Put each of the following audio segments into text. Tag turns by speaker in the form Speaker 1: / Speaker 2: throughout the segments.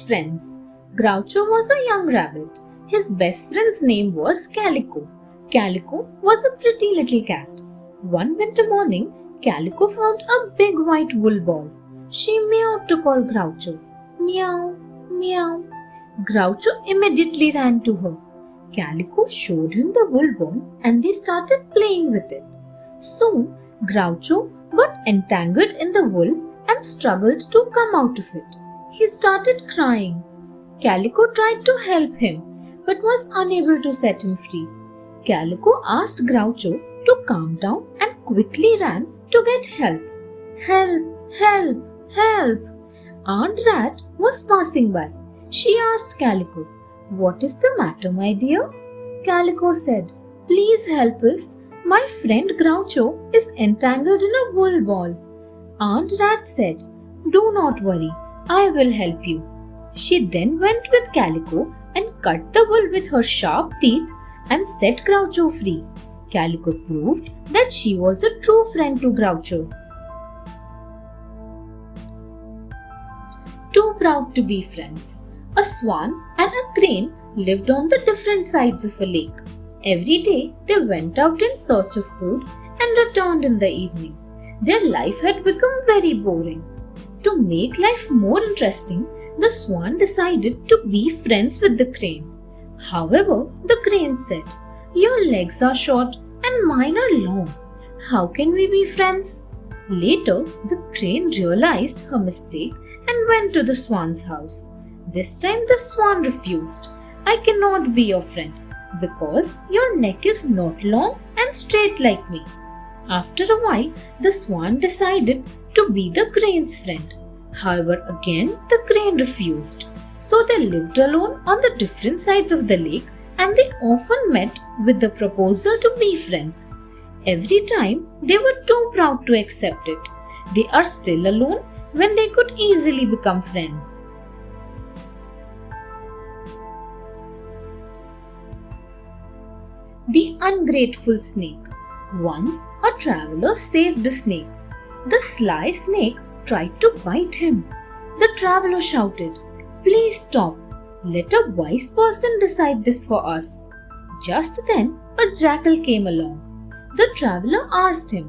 Speaker 1: friends. Groucho was a young rabbit. His best friend's name was Calico. Calico was a pretty little cat. One winter morning, Calico found a big white wool ball. She meowed to call Groucho. Meow, meow. Groucho immediately ran to her. Calico showed him the wool ball and they started playing with it. Soon, Groucho got entangled in the wool and struggled to come out of it. He started crying. Calico tried to help him but was unable to set him free. Calico asked Groucho to calm down and quickly ran to get help. Help! Help! Help! Aunt Rat was passing by. She asked Calico, "What is the matter, my dear?" Calico said, "Please help us. My friend Groucho is entangled in a wool ball." Aunt Rat said, "Do not worry. I will help you." She then went with Calico and cut the wool with her sharp teeth and set Groucho free. Calico proved that she was a true friend to Groucho. Too proud to be friends. A swan and a crane lived on the different sides of a lake. Every day they went out in search of food and returned in the evening. Their life had become very boring. To make life more interesting, the swan decided to be friends with the crane. However, the crane said, "Your legs are short and mine are long. How can we be friends?" Later, the crane realized her mistake and went to the swan's house. This time the swan refused. "I cannot be your friend because your neck is not long and straight like me." After a while, the swan decided to be the crane's friend. However, again the crane refused. So they lived alone on the different sides of the lake and they often met with the proposal to be friends. Every time they were too proud to accept it. They are still alone when they could easily become friends. The ungrateful snake. Once a traveler saved a snake. The sly snake tried to bite him. The traveler shouted, "Please stop. Let a wise person decide this for us." Just then, a jackal came along. The traveler asked him,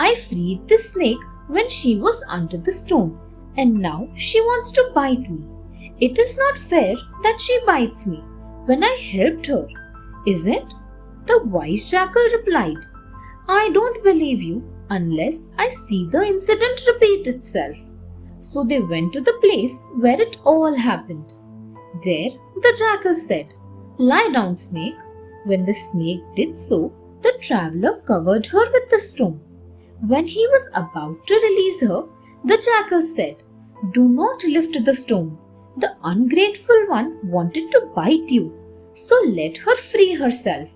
Speaker 1: "I freed the snake when she was under the stone, and now she wants to bite me. It is not fair that she bites me when I helped her, is it?" The wise jackal replied, "I don't believe you unless I see the incident repeat itself." So they went to the place where it all happened. There, the jackal said, "Lie down, snake." When the snake did so, the traveler covered her with the stone. When he was about to release her, the jackal said, "Do not lift the stone. The ungrateful one wanted to bite you, so let her free herself."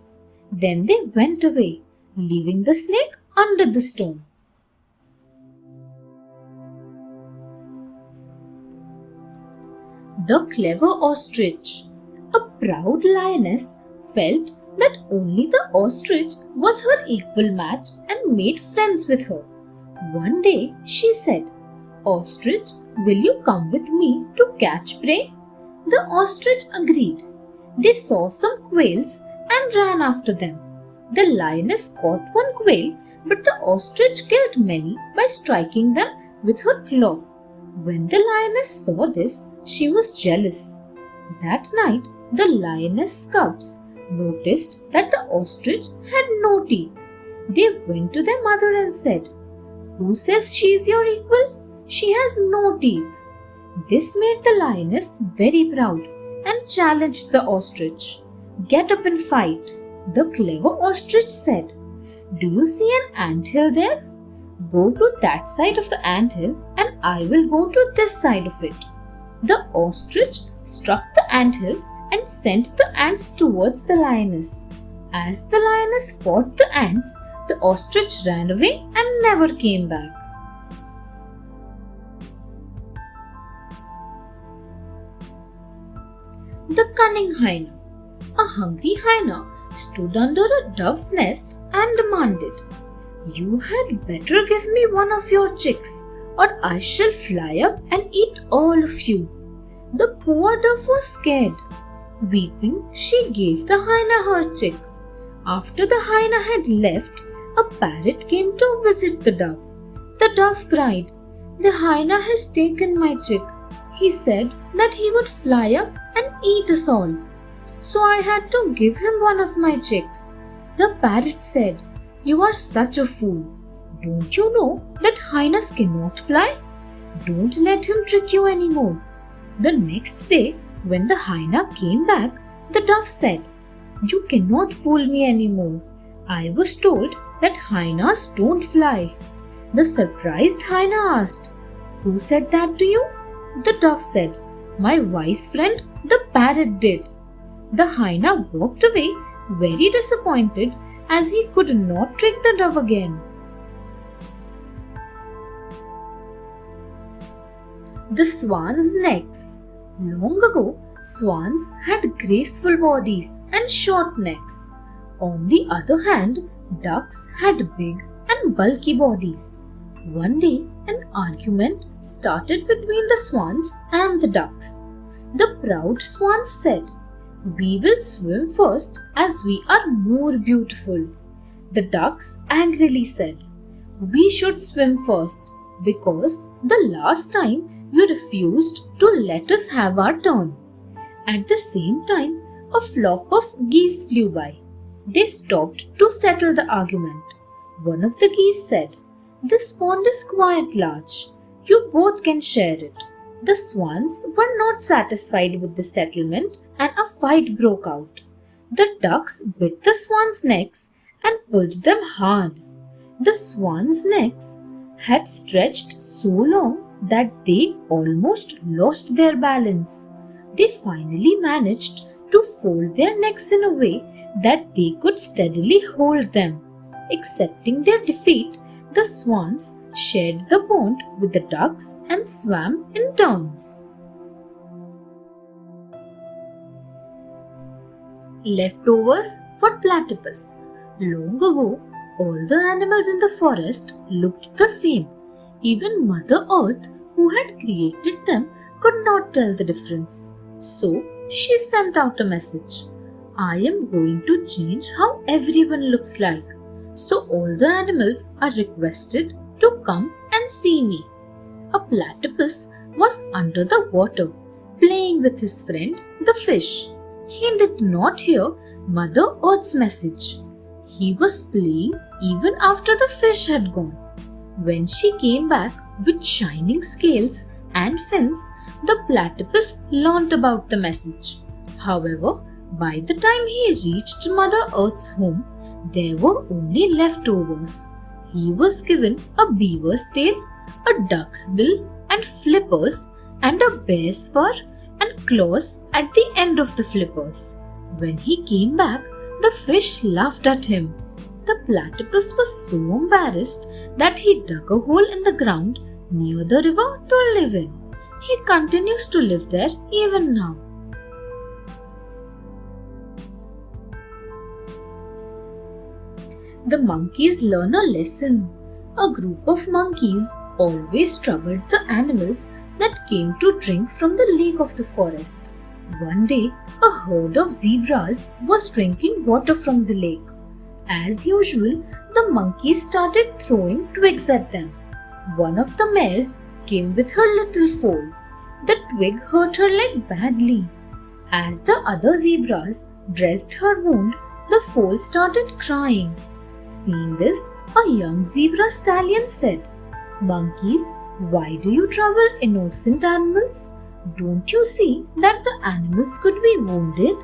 Speaker 1: Then they went away, leaving the snake under the stone. The clever ostrich. A proud lioness felt that only the ostrich was her equal match and made friends with her. One day she said, "Ostrich, will you come with me to catch prey?" The ostrich agreed. They saw some quails and ran after them. The lioness caught one quail, but the ostrich killed many by striking them with her claw. When the lioness saw this, she was jealous. That night, the lioness cubs noticed that the ostrich had no teeth. They went to their mother and said, "Who says she is your equal? She has no teeth." This made the lioness very proud and challenged the ostrich. "Get up and fight." The clever ostrich said, "Do you see an anthill there? Go to that side of the anthill and I will go to this side of it." The ostrich struck the anthill and sent the ants towards the lioness. As the lioness fought the ants, the ostrich ran away and never came back. The cunning hyena. A hungry hyena stood under a dove's nest and demanded, "You had better give me one of your chicks, or I shall fly up and eat all of you." The poor dove was scared. Weeping, she gave the hyena her chick. After the hyena had left, a parrot came to visit the dove. The dove cried, "The hyena has taken my chick. He said that he would fly up and eat us all. So I had to give him one of my chicks." The parrot said, "You are such a fool. Don't you know that hyenas cannot fly? Don't let him trick you anymore." The next day, when the hyena came back, the dove said, "You cannot fool me anymore. I was told that hyenas don't fly." The surprised hyena asked, "Who said that to you?" The dove said, "My wise friend, the parrot did." The hyena walked away very disappointed as he could not trick the dove again. The swan's necks. Long ago, swans had graceful bodies and short necks. On the other hand, ducks had big and bulky bodies. One day, an argument started between the swans and the ducks. The proud swans said, "We will swim first as we are more beautiful." The ducks angrily said, "We should swim first because the last time you refused to let us have our turn." At the same time, a flock of geese flew by. They stopped to settle the argument. One of the geese said, "This pond is quite large. You both can share it." The swans were not satisfied with the settlement and a fight broke out. The ducks bit the swans' necks and pulled them hard. The swans' necks had stretched so long that they almost lost their balance. They finally managed to fold their necks in a way that they could steadily hold them. Accepting their defeat, the swans shared the pond with the ducks and swam in turns. Leftovers for platypus. Long ago, all the animals in the forest looked the same. Even Mother Earth, who had created them, could not tell the difference. So she sent out a message. "I am going to change how everyone looks like. So all the animals are requested to come and see me." A platypus was under the water, playing with his friend, the fish. He did not hear Mother Earth's message. He was playing even after the fish had gone. When she came back with shining scales and fins, the platypus learnt about the message. However, by the time he reached Mother Earth's home, there were only leftovers. He was given a beaver's tail, a duck's bill and flippers, and a bear's fur and claws at the end of the flippers. When he came back, the fish laughed at him. The platypus was so embarrassed that he dug a hole in the ground near the river to live in. He continues to live there even now. The monkeys learn a lesson. A group of monkeys always troubled the animals that came to drink from the lake of the forest. One day, a herd of zebras was drinking water from the lake. As usual, the monkeys started throwing twigs at them. One of the mares came with her little foal. The twig hurt her leg badly. As the other zebras dressed her wound, the foal started crying. Seeing this, a young zebra stallion said, "Monkeys, why do you trouble innocent animals? Don't you see that the animals could be wounded?"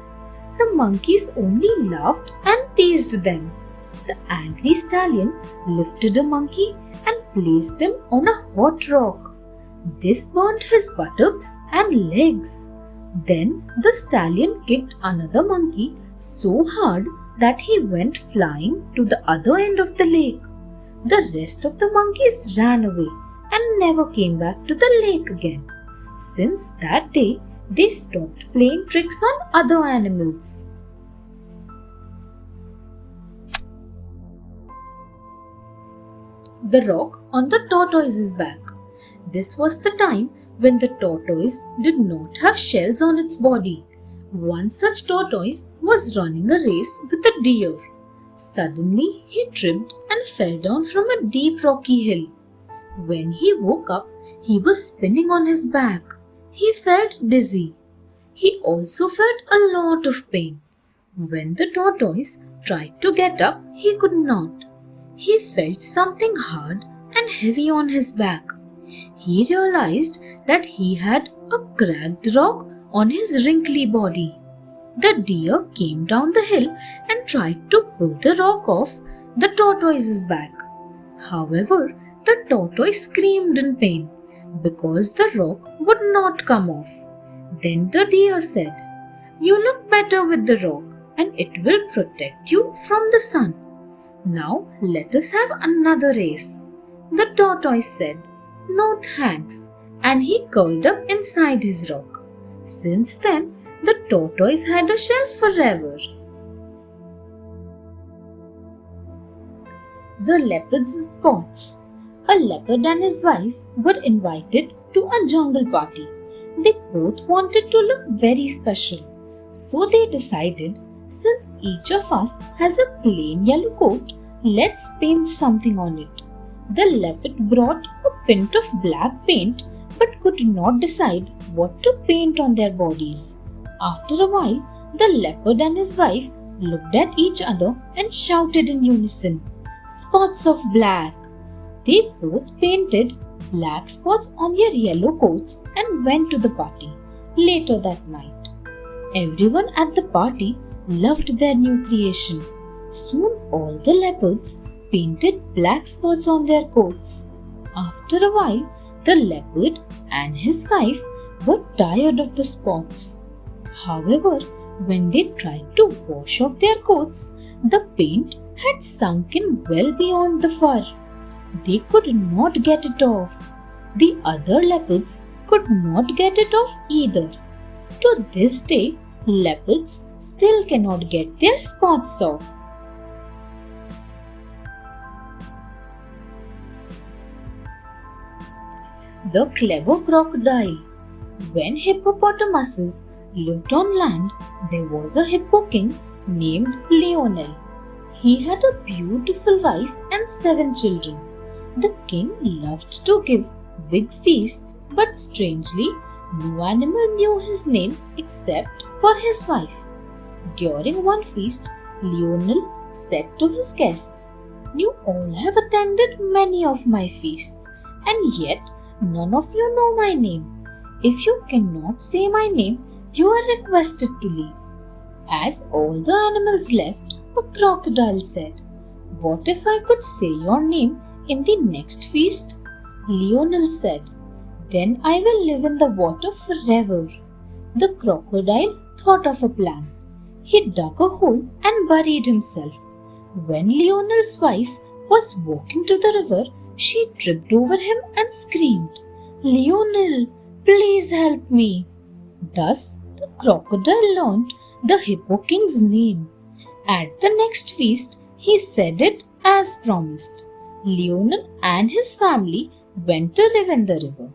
Speaker 1: The monkeys only laughed and teased them. The angry stallion lifted a monkey and placed him on a hot rock. This burnt his buttocks and legs. Then the stallion kicked another monkey so hard that he went flying to the other end of the lake. The rest of the monkeys ran away and never came back to the lake again. Since that day, they stopped playing tricks on other animals. The rock on the tortoise's back. This was the time when the tortoise did not have shells on its body. One such tortoise was running a race with a deer. Suddenly, he tripped and fell down from a deep rocky hill. When he woke up, he was spinning on his back. He felt dizzy. He also felt a lot of pain. When the tortoise tried to get up, he could not. He felt something hard and heavy on his back. He realized that he had a cracked rock on his wrinkly body. The deer came down the hill and tried to pull the rock off the tortoise's back. However, the tortoise screamed in pain because the rock would not come off. Then the deer said, "You look better with the rock, and it will protect you from the sun. Now let us have another race." The tortoise said, "No thanks," and he curled up inside his rock. Since then, the tortoise had a shell forever. The leopard's spots. A leopard and his wife were invited to a jungle party. They both wanted to look very special. So they decided, since each of us has a plain yellow coat, let's paint something on it. The leopard brought a pint of black paint but could not decide what to paint on their bodies. After a while, the leopard and his wife looked at each other and shouted in unison, "Spots of black!" They both painted black spots on their yellow coats and went to the party. Later that night, everyone at the party loved their new creation. Soon all the leopards painted black spots on their coats. After a while, the leopard and his wife were tired of the spots. However, when they tried to wash off their coats, the paint had sunk in well beyond the fur. They could not get it off. The other leopards could not get it off either. To this day, leopards still cannot get their spots off. The clever crocodile. When hippopotamuses lived on land, there was a hippo king named Lionel. He had a beautiful wife and 7 children. The king loved to give big feasts, but strangely, no animal knew his name except for his wife. During one feast, Lionel said to his guests, "You all have attended many of my feasts, and yet none of you know my name. If you cannot say my name, you are requested to leave." As all the animals left, a crocodile said, "What if I could say your name in the next feast?" Lionel said, "Then I will live in the water forever." The crocodile thought of a plan. He dug a hole and buried himself. When Lionel's wife was walking to the river, she tripped over him and screamed, "Lionel, please help me." Thus, the crocodile learned the Hippo King's name. At the next feast, he said it as promised. Lionel and his family went to live in the river.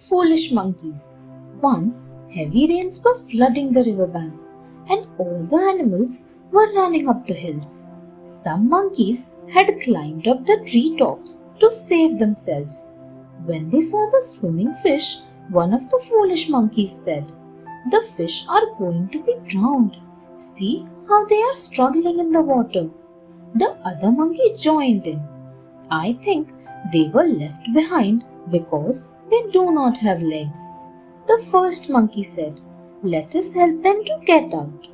Speaker 1: Foolish monkeys. Once, heavy rains were flooding the riverbank, and all the animals were running up the hills. Some monkeys had climbed up the treetops to save themselves. When they saw the swimming fish, one of the foolish monkeys said, "The fish are going to be drowned. See how they are struggling in the water." The other monkey joined in. "I think they were left behind because they do not have legs." The first monkey said, "Let us help them to get out."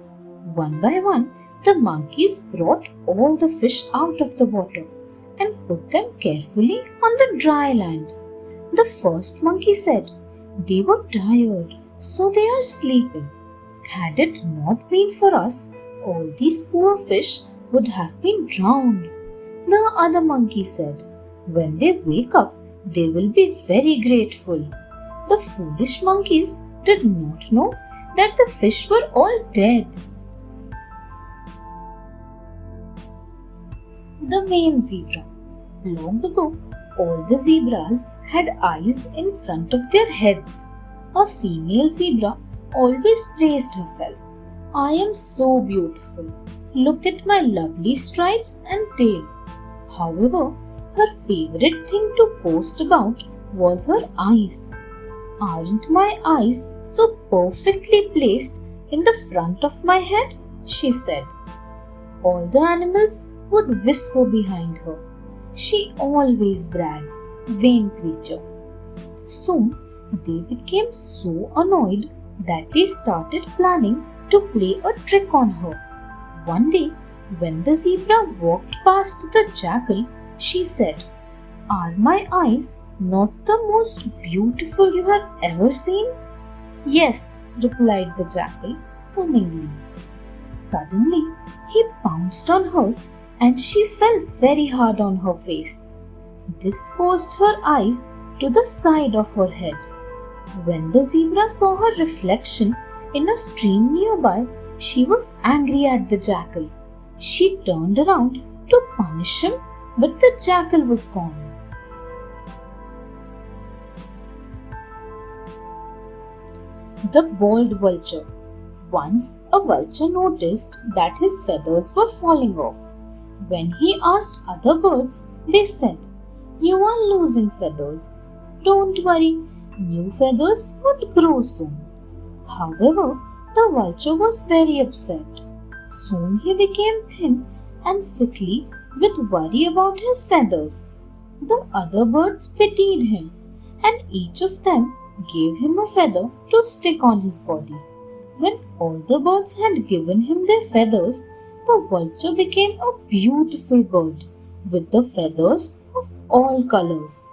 Speaker 1: One by one, the monkeys brought all the fish out of the water and put them carefully on the dry land. The first monkey said, "They were tired, so they are sleeping. Had it not been for us, all these poor fish would have been drowned." The other monkey said, "When they wake up, they will be very grateful." The foolish monkeys did not know that the fish were all dead. The vain zebra. Long ago, all the zebras had eyes in front of their heads. A female zebra always praised herself. I am so beautiful. Look at my lovely stripes and tail. However, her favorite thing to boast about was her eyes. Aren't my eyes so perfectly placed in the front of my head? She said. All the animals would whisper behind her. She always brags, vain creature. Soon they became so annoyed that they started planning to play a trick on her. One day, when the zebra walked past the jackal, she said, Are my eyes not the most beautiful you have ever seen? Yes, replied the jackal cunningly. Suddenly, he pounced on her and she fell very hard on her face. This forced her eyes to the side of her head. When the zebra saw her reflection in a stream nearby, she was angry at the jackal. She turned around to punish him, but the jackal was gone. The bald vulture. Once a vulture noticed that his feathers were falling off. When he asked other birds, they said, You are losing feathers. Don't worry, new feathers would grow soon. However, the vulture was very upset. Soon he became thin and sickly with worry about his feathers. The other birds pitied him, and each of them gave him a feather to stick on his body. When all the birds had given him their feathers, the vulture became a beautiful bird with the feathers of all colors.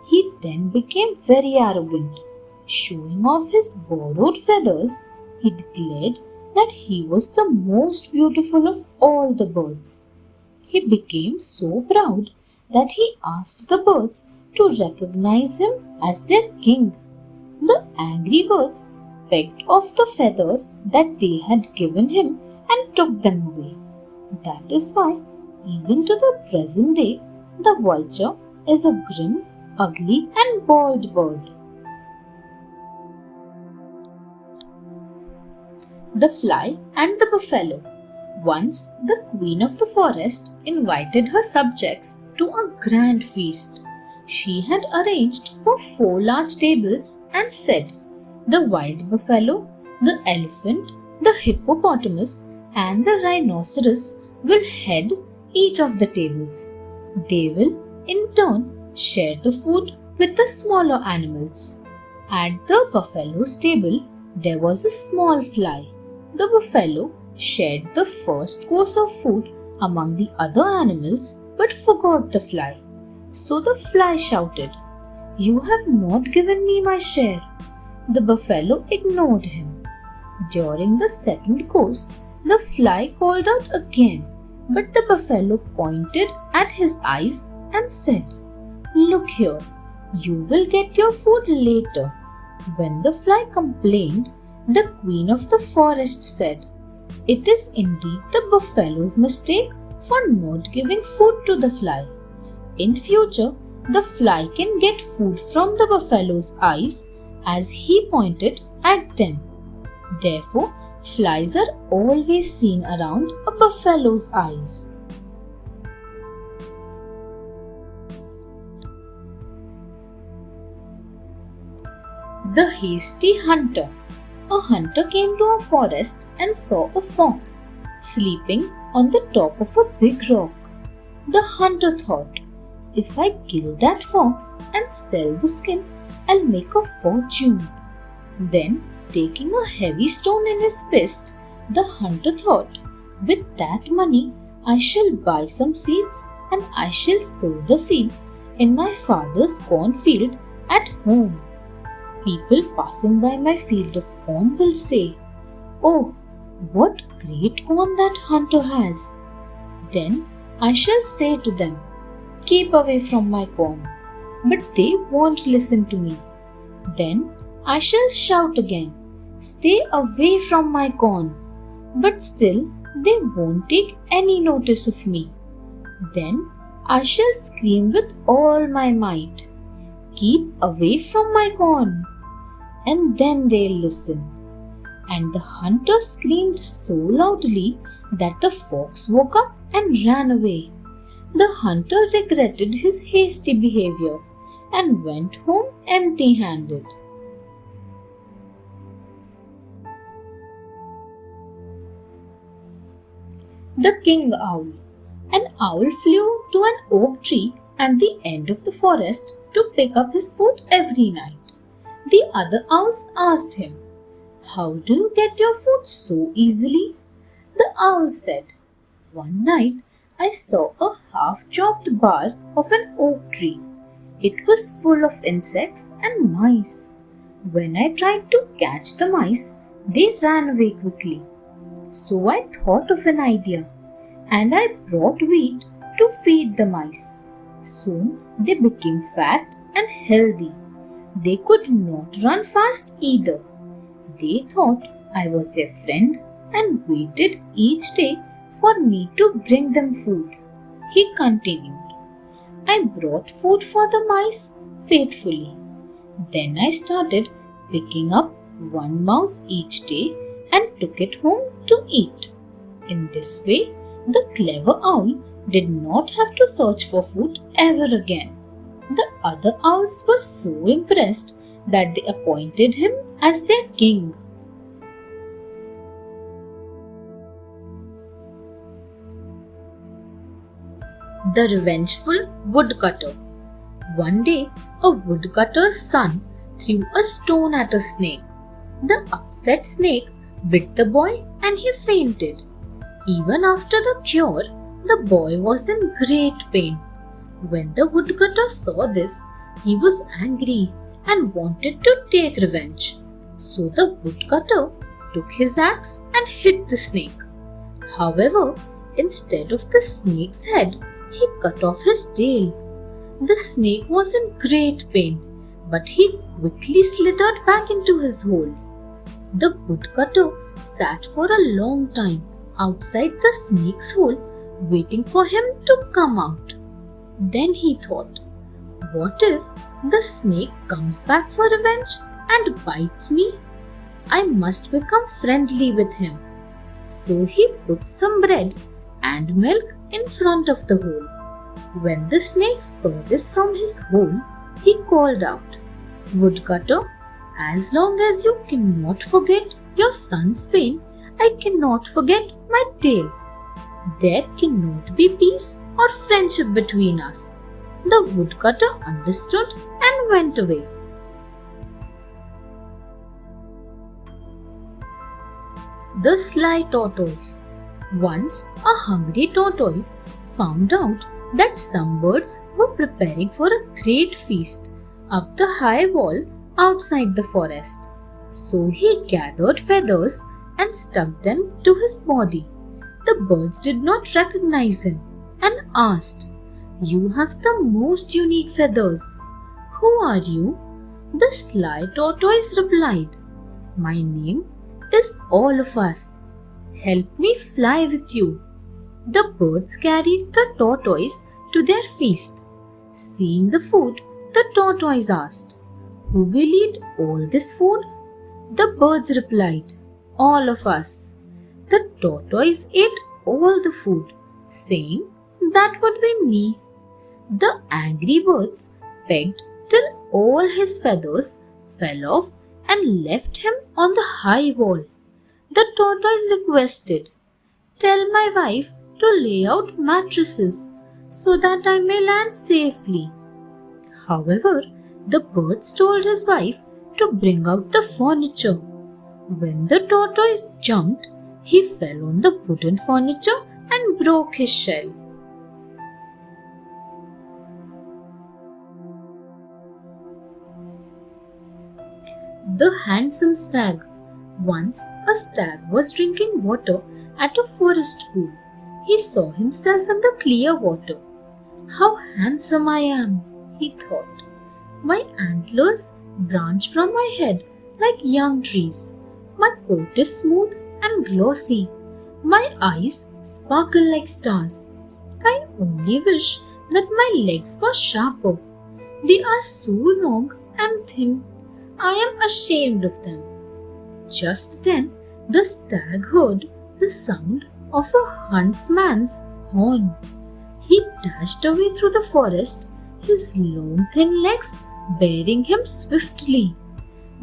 Speaker 1: He then became very arrogant. Showing off his borrowed feathers, he declared that he was the most beautiful of all the birds. He became so proud that he asked the birds to recognize him as their king. The angry birds pecked off the feathers that they had given him and took them away. That is why, even to the present day, the vulture is a grim, ugly, and bald bird. The Fly and the Buffalo. Once, the queen of the forest invited her subjects to a grand feast. She had arranged for 4 large tables and said, The wild buffalo, the elephant, the hippopotamus, and the rhinoceros will head each of the tables. They will, in turn, share the food with the smaller animals. At the buffalo's table, there was a small fly. The buffalo shared the first course of food among the other animals but forgot the fly. So the fly shouted, You have not given me my share. The buffalo ignored him. During the second course, the fly called out again, but the buffalo pointed at his eyes and said, Look here, you will get your food later. When the fly complained, the queen of the forest said, It is indeed the buffalo's mistake for not giving food to the fly. In future, the fly can get food from the buffalo's eyes as he pointed at them. Therefore, flies are always seen around a buffalo's eyes. The Hasty Hunter. A hunter came to a forest and saw a fox sleeping on the top of a big rock. The hunter thought, If I kill that fox and sell the skin, I'll make a fortune. Then, taking a heavy stone in his fist, the hunter thought, With that money, I shall buy some seeds and I shall sow the seeds in my father's cornfield at home. People passing by my field of corn will say, Oh, what great corn that hunter has. Then I shall say to them, Keep away from my corn. But they won't listen to me. Then I shall shout again, Stay away from my corn. But still they won't take any notice of me. Then I shall scream with all my might, "Keep away from my corn!" And then they'll listen. And the hunter screamed so loudly that the fox woke up and ran away. The hunter regretted his hasty behavior and went home empty-handed. The King Owl. An owl flew to an oak tree at the end of the forest to pick up his food every night. The other owls asked him, "How do you get your food so easily?" The owl said, "One night I saw a half-chopped bark of an oak tree. It was full of insects and mice. When I tried to catch the mice, they ran away quickly. So I thought of an idea, and I brought wheat to feed the mice. Soon they became fat and healthy. They could not run fast either. They thought I was their friend and waited each day for me to bring them food." He continued, "I brought food for the mice faithfully. Then I started picking up one mouse each day and took it home to eat. In this way, the clever owl did not have to search for food ever again." The other owls were so impressed that they appointed him as their king. The Revengeful Woodcutter. One day, a woodcutter's son threw a stone at a snake. The upset snake bit the boy and he fainted. Even after the cure, the boy was in great pain. When the woodcutter saw this, he was angry and wanted to take revenge. So the woodcutter took his axe and hit the snake. However, instead of the snake's head, he cut off his tail. The snake was in great pain, but he quickly slithered back into his hole. The woodcutter sat for a long time outside the snake's hole, waiting for him to come out. Then he thought, "What if the snake comes back for revenge and bites me? I must become friendly with him." So he put some bread and milk in front of the hole. When the snake saw this from his hole, he called out, "Woodcutter, as long as you cannot forget your son's pain, I cannot forget my tail. There cannot be peace or friendship between us." The woodcutter understood and went away. The Sly Tortoise. Once a hungry tortoise found out that some birds were preparing for a great feast up the high wall outside the forest. So he gathered feathers and stuck them to his body. The birds did not recognize him and asked, "You have the most unique feathers. Who are you?" The Sly Tortoise replied, "My name is All of Us. Help me fly with you." The birds carried the tortoise to their feast. Seeing the food, the tortoise asked, "Who will eat all this food?" The birds replied, "All of us." The tortoise ate all the food, saying, "That would be me." The angry birds pecked till all his feathers fell off and left him on the high wall. The tortoise requested, "Tell my wife to lay out mattresses so that I may land safely." However, the birds told his wife to bring out the furniture. When the tortoise jumped, he fell on the wooden furniture and broke his shell. The Handsome Stag. Once a stag was drinking water at a forest pool. He saw himself in the clear water. "How handsome I am," he thought. "My antlers branch from my head like young trees. My coat is smooth and glossy. My eyes sparkle like stars. I only wish that my legs were sharper. They are so long and thin. I am ashamed of them. Just then, the stag heard the sound of a huntsman's horn. He dashed away through the forest, his long thin legs bearing him swiftly.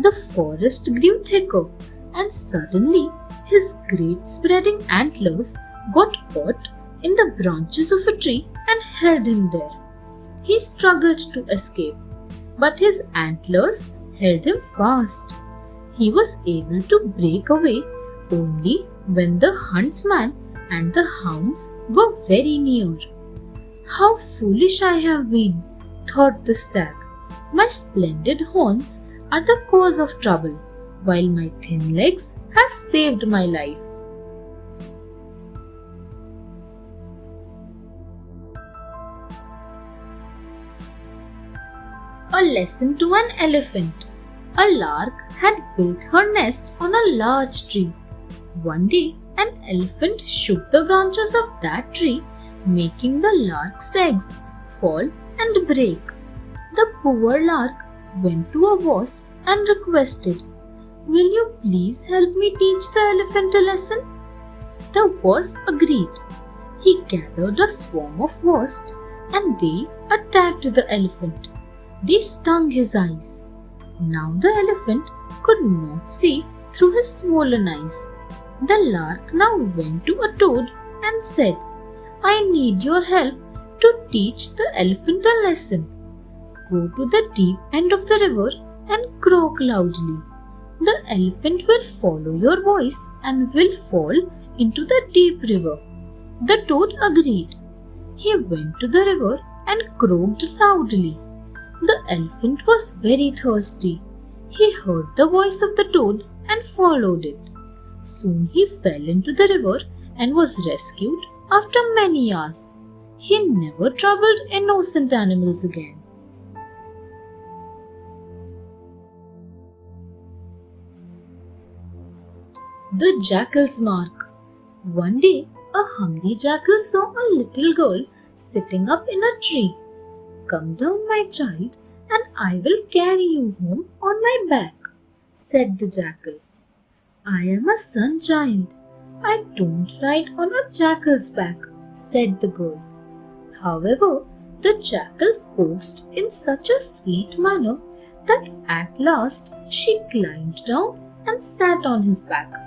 Speaker 1: The forest grew thicker, and suddenly his great spreading antlers got caught in the branches of a tree and held him there. He struggled to escape, but his antlers held him fast. He was able to break away only when the huntsman and the hounds were very near. How foolish I have been, thought the stag. My splendid horns are the cause of trouble, while my thin legs have saved my life. A lesson to an elephant. A lark had built her nest on a large tree. One day, an elephant shook the branches of that tree, making the lark's eggs fall and break. The poor lark went to a wasp and requested, "Will you please help me teach the elephant a lesson?" The wasp agreed. He gathered a swarm of wasps and they attacked the elephant. They stung his eyes. Now the elephant could not see through his swollen eyes. The lark now went to a toad and said, "I need your help to teach the elephant a lesson. Go to the deep end of the river and croak loudly. The elephant will follow your voice and will fall into the deep river." The toad agreed. He went to the river and croaked loudly. The elephant was very thirsty. He heard the voice of the toad and followed it. Soon he fell into the river and was rescued after many hours. He never troubled innocent animals again. The Jackal's Mark. One day, a hungry jackal saw a little girl sitting up in a tree. "Come down, my child, and I will carry you home on my back," said the jackal. "I am a sun child. I don't ride on a jackal's back," said the girl. However, the jackal coaxed in such a sweet manner that at last she climbed down and sat on his back.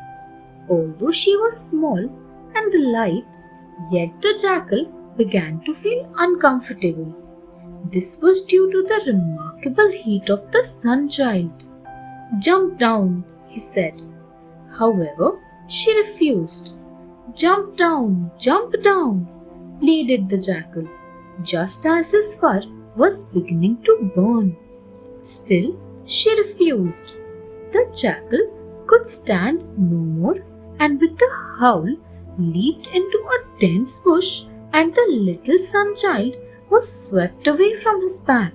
Speaker 1: Although she was small and light, yet the jackal began to feel uncomfortable. This was due to the remarkable heat of the sun child. "Jump down," he said. However, she refused. "Jump down," pleaded the jackal, just as his fur was beginning to burn. Still, she refused. The jackal could stand no more and with a howl leaped into a dense bush and the little sun child was swept away from his back.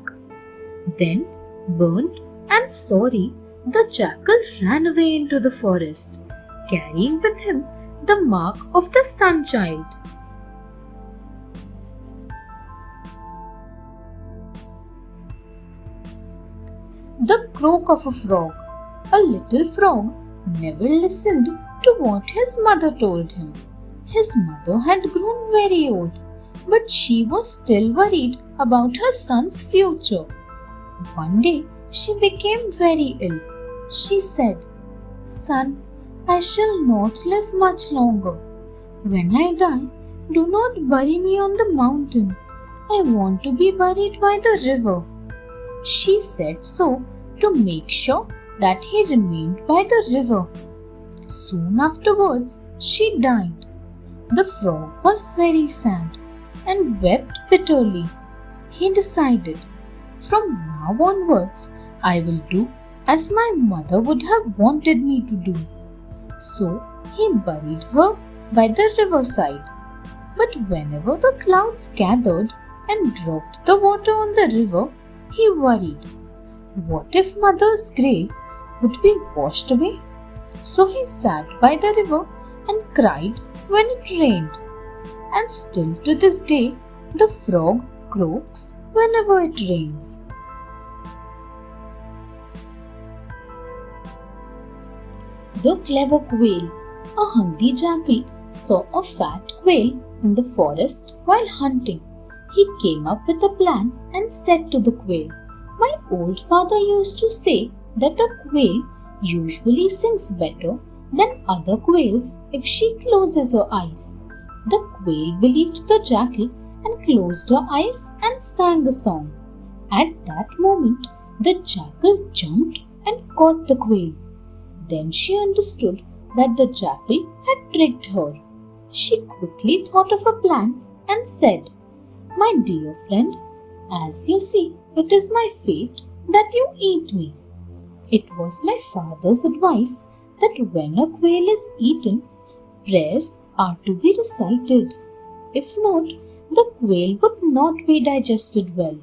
Speaker 1: Then, burnt and sorry, the jackal ran away into the forest, carrying with him the mark of the sun child. The croak of a frog. A little frog never listened to what his mother told him. His mother had grown very old, but she was still worried about her son's future. One day, she became very ill. She said, "Son, I shall not live much longer. When I die, do not bury me on the mountain. I want to be buried by the river." She said so to make sure that he remained by the river. Soon afterwards, she died. The frog was very sad and wept bitterly. He decided, "From now onwards, I will do as my mother would have wanted me to do." So he buried her by the riverside. But whenever the clouds gathered and dropped the water on the river, he worried. What if mother's grave would be washed away? So he sat by the river and cried when it rained. And still to this day, the frog crow whenever it rains. The clever quail. A hungry jackal saw a fat quail in the forest while hunting. He came up with a plan and said to the quail, "My old father used to say that a quail usually sings better than other quails if she closes her eyes." The quail believed the jackal and closed her eyes and sang a song. At that moment, the jackal jumped and caught the quail. Then she understood that the jackal had tricked her. She quickly thought of a plan and said, "My dear friend, as you see, it is my fate that you eat me. It was my father's advice that when a quail is eaten, prayers are to be recited. If not, the quail would not be digested well.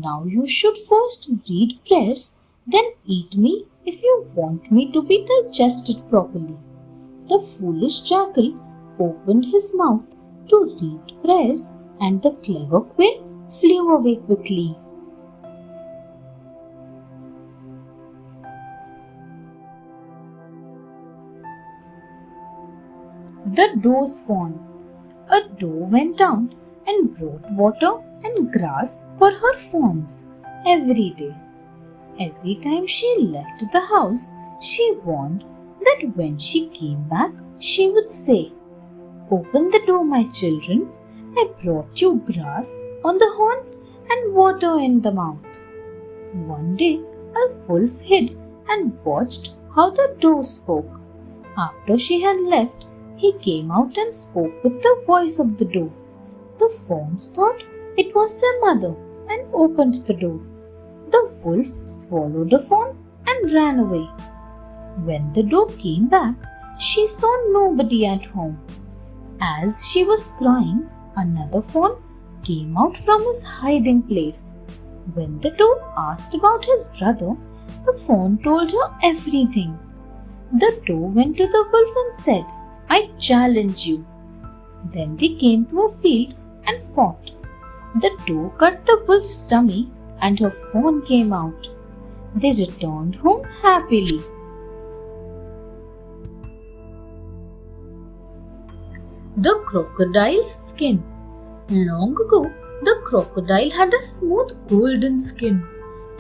Speaker 1: Now you should first read prayers, then eat me if you want me to be digested properly." The foolish jackal opened his mouth to read prayers, and the clever quail flew away quickly. The doe's fawn. A doe went out and brought water and grass for her fawns every day. Every time she left the house, she warned that when she came back, she would say, "Open the door, my children. I brought you grass on the horn and water in the mouth." One day, a wolf hid and watched how the doe spoke. After she had left, he came out and spoke with the voice of the doe. The fawns thought it was their mother and opened the door. The wolf swallowed a fawn and ran away. When the doe came back, she saw nobody at home. As she was crying, another fawn came out from his hiding place. When the doe asked about his brother, the fawn told her everything. The doe went to the wolf and said, "I challenge you." Then they came to a field and fought. The doe cut the wolf's tummy and her fawn came out. They returned home happily. The crocodile's skin. Long ago, the crocodile had a smooth golden skin.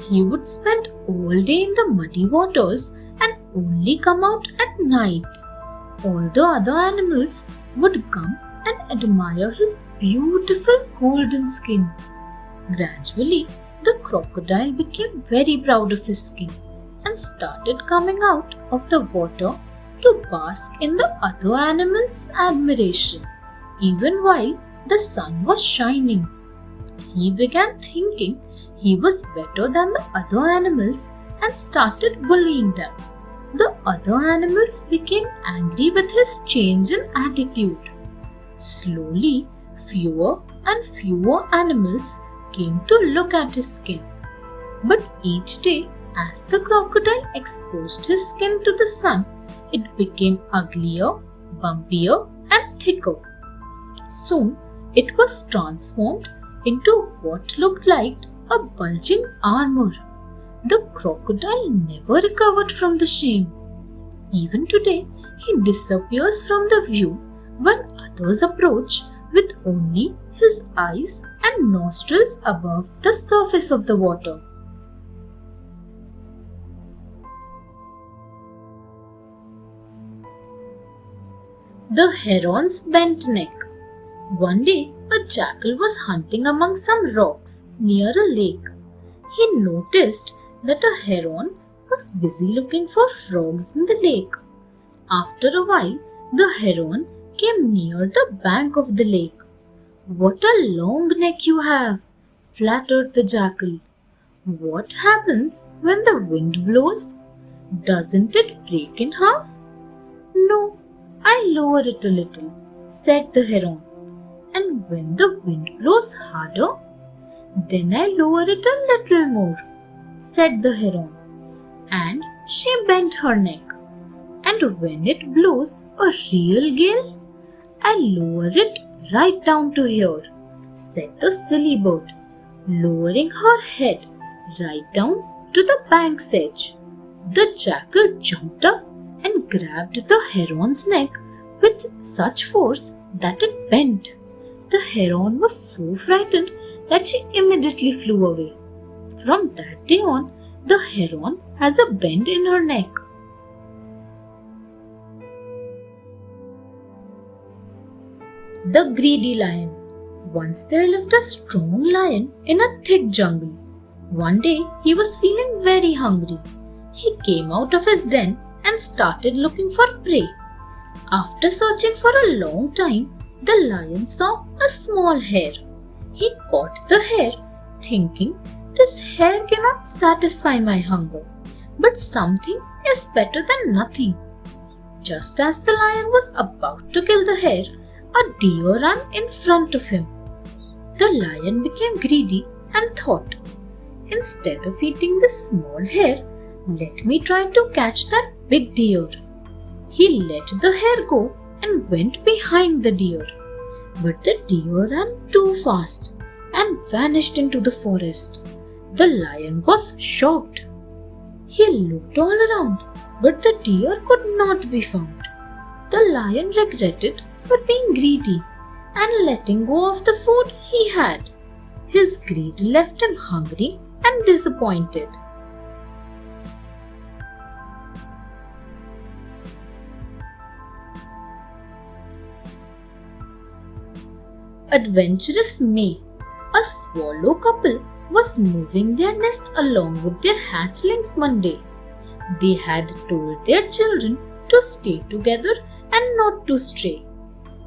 Speaker 1: He would spend all day in the muddy waters and only come out at night. All the other animals would come and admire his beautiful golden skin. Gradually, the crocodile became very proud of his skin and started coming out of the water to bask in the other animals' admiration, even while the sun was shining. He began thinking he was better than the other animals and started bullying them. The other animals became angry with his change in attitude. Slowly, fewer and fewer animals came to look at his skin. But each day, as the crocodile exposed his skin to the sun, it became uglier, bumpier, and thicker. Soon, it was transformed into what looked like a bulging armor. The crocodile never recovered from the shame. Even today, he disappears from the view when others approach with only his eyes and nostrils above the surface of the water. The heron's bent neck. One day, a jackal was hunting among some rocks near a lake. He noticed that a heron was busy looking for frogs in the lake. After a while, the heron came near the bank of the lake. "What a long neck you have," flattered the jackal. "What happens when the wind blows? Doesn't it break in half?" "No, I lower it a little," said the heron. "And when the wind blows harder, then I lower it a little more," said the heron. And she bent her neck. "And when it blows a real gale, I lower it right down to here," said the silly bird, lowering her head right down to the bank's edge. The jackal jumped up and grabbed the heron's neck with such force that it bent. The heron was so frightened that she immediately flew away. From that day on, the heron has a bend in her neck. The greedy lion. Once there lived a strong lion in a thick jungle. One day he was feeling very hungry. He came out of his den and started looking for prey. After searching for a long time, the lion saw a small hare. He caught the hare, thinking, "This hare cannot satisfy my hunger, but something is better than nothing." Just as the lion was about to kill the hare, a deer ran in front of him. The lion became greedy and thought, "Instead of eating this small hare, let me try to catch that big deer." He let the hare go and went behind the deer. But the deer ran too fast and vanished into the forest. The lion was shocked. He looked all around, but the deer could not be found. The lion regretted for being greedy and letting go of the food he had. His greed left him hungry and disappointed. Adventurous May. A swallow couple was moving their nest along with their hatchlings one day. They had told their children to stay together and not to stray.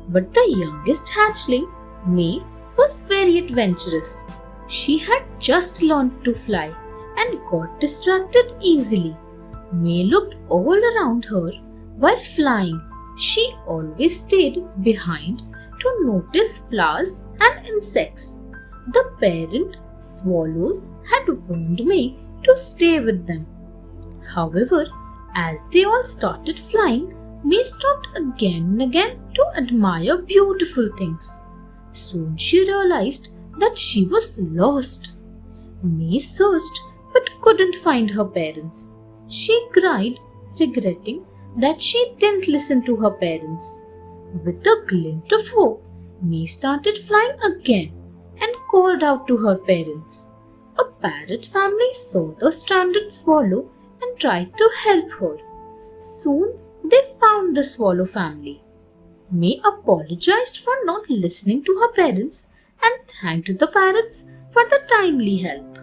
Speaker 1: But the youngest hatchling, May, was very adventurous. She had just learned to fly and got distracted easily. May looked all around her while flying. She always stayed behind to notice flowers and insects. The parent swallows had warned May to stay with them. However, as they all started flying, May stopped again and again to admire beautiful things. Soon she realized that she was lost. May searched but couldn't find her parents. She cried, regretting that she didn't listen to her parents. With a glint of hope, May started flying again and called out to her parents. A parrot family saw the stranded swallow and tried to help her. Soon they found the swallow family. May apologized for not listening to her parents and thanked the parrots for the timely help.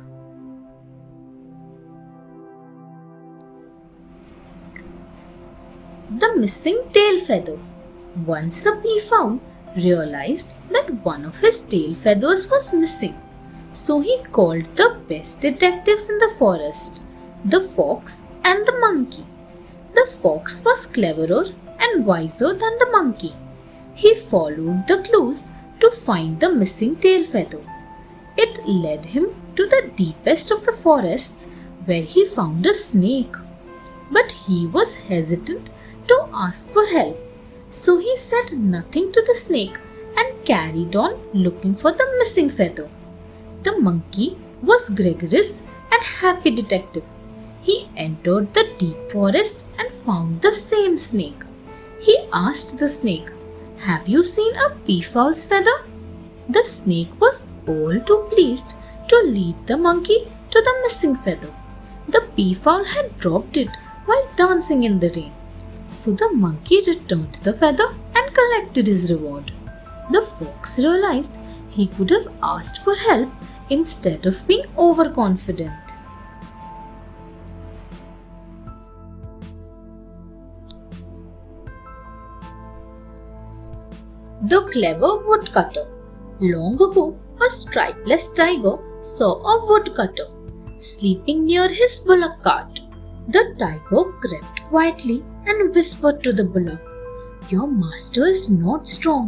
Speaker 1: The missing tail feather. Once a peafowl realized that one of his tail feathers was missing, so he called the best detectives in the forest, the fox and the monkey. The fox was cleverer and wiser than the monkey. He followed the clues to find the missing tail feather. It led him to the deepest of the forests where he found a snake. But he was hesitant to ask for help, so he said nothing to the snake and carried on looking for the missing feather. The monkey was gregarious and happy detective. He entered the deep forest and found the same snake. He asked the snake, "Have you seen a peafowl's feather?" The snake was all too pleased to lead the monkey to the missing feather. The peafowl had dropped it while dancing in the rain. So the monkey returned the feather and collected his reward. The fox realized he could have asked for help instead of being overconfident. The clever woodcutter. Long ago, a stripeless tiger saw a woodcutter sleeping near his bullock cart. The tiger crept quietly and whispered to the bullock, "Your master is not strong,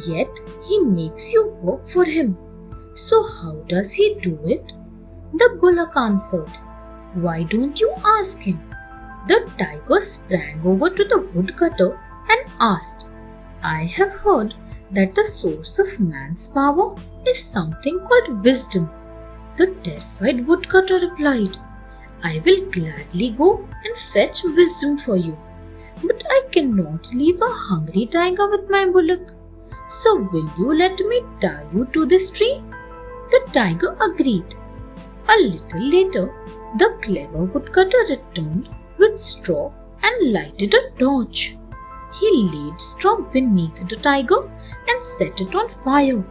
Speaker 1: yet he makes you work for him. So how does he do it?" The bullock answered, "Why don't you ask him?" The tiger sprang over to the woodcutter and asked, "I have heard that the source of man's power is something called wisdom, the terrified woodcutter replied. I will gladly go and fetch wisdom for you, but I cannot leave a hungry tiger with my bullock. So will you let me tie you to this tree? The tiger agreed. A little later, the clever woodcutter returned with straw and lighted a torch. He laid straw beneath the tiger and set it on fire.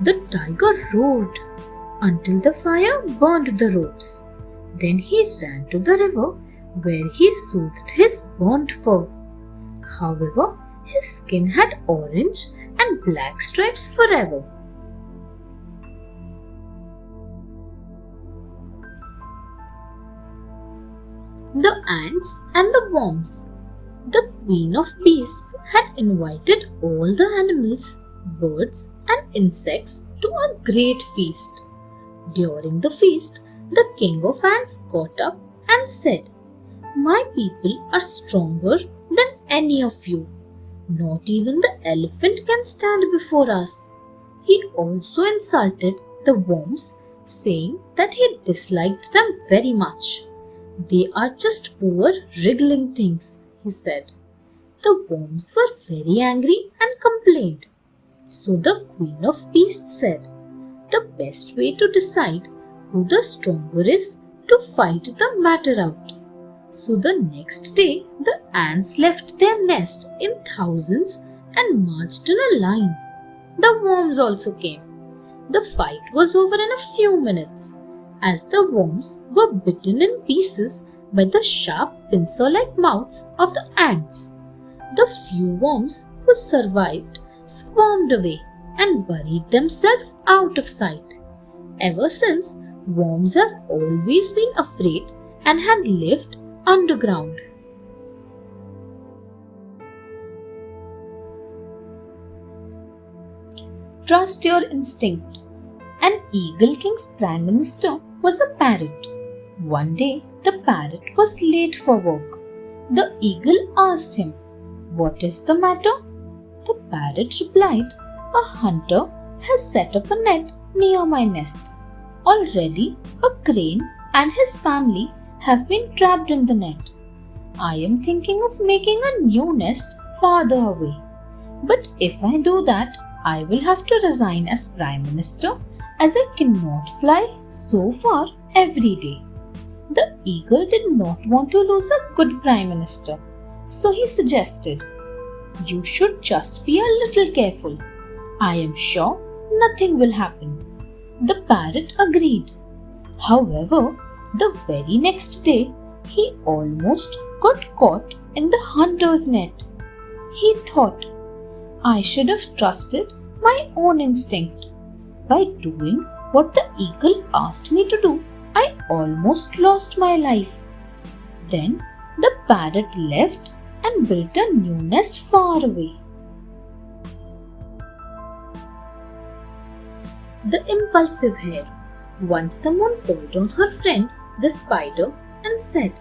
Speaker 1: The tiger roared until the fire burned the ropes. Then he ran to the river where he soothed his burnt fur. However, his skin had orange and black stripes forever. The ants and the worms. The queen of beasts had invited all the animals, birds, and insects to a great feast. During the feast, the king of ants got up and said, My people are stronger than any of you. Not even the elephant can stand before us. He also insulted the worms, saying that he disliked them very much. They are just poor, wriggling things, he said. The worms were very angry and complained. So the queen of beasts said, The best way to decide who the stronger is to fight the matter out. So the next day, the ants left their nest in thousands and marched in a line. The worms also came. The fight was over in a few minutes, as the worms were bitten in pieces by the sharp pincer-like mouths of the ants. The few worms who survived swarmed away and buried themselves out of sight. Ever since, worms have always been afraid and had lived underground. Trust your instinct. An Eagle King's Prime Minister was a parrot. One day, the parrot was late for work. The eagle asked him, What is the matter? The parrot replied, A hunter has set up a net near my nest. Already, a crane and his family have been trapped in the net. I am thinking of making a new nest farther away. But if I do that, I will have to resign as Prime Minister, as I cannot fly so far every day. The eagle did not want to lose a good Prime Minister, so he suggested, You should just be a little careful. I am sure nothing will happen. The parrot agreed. However, the very next day, he almost got caught in the hunter's net. He thought, I should have trusted my own instinct. By doing what the eagle asked me to do, I almost lost my life. Then the parrot left and built a new nest far away. The impulsive hare. Once the moon called on her friend, the spider, and said,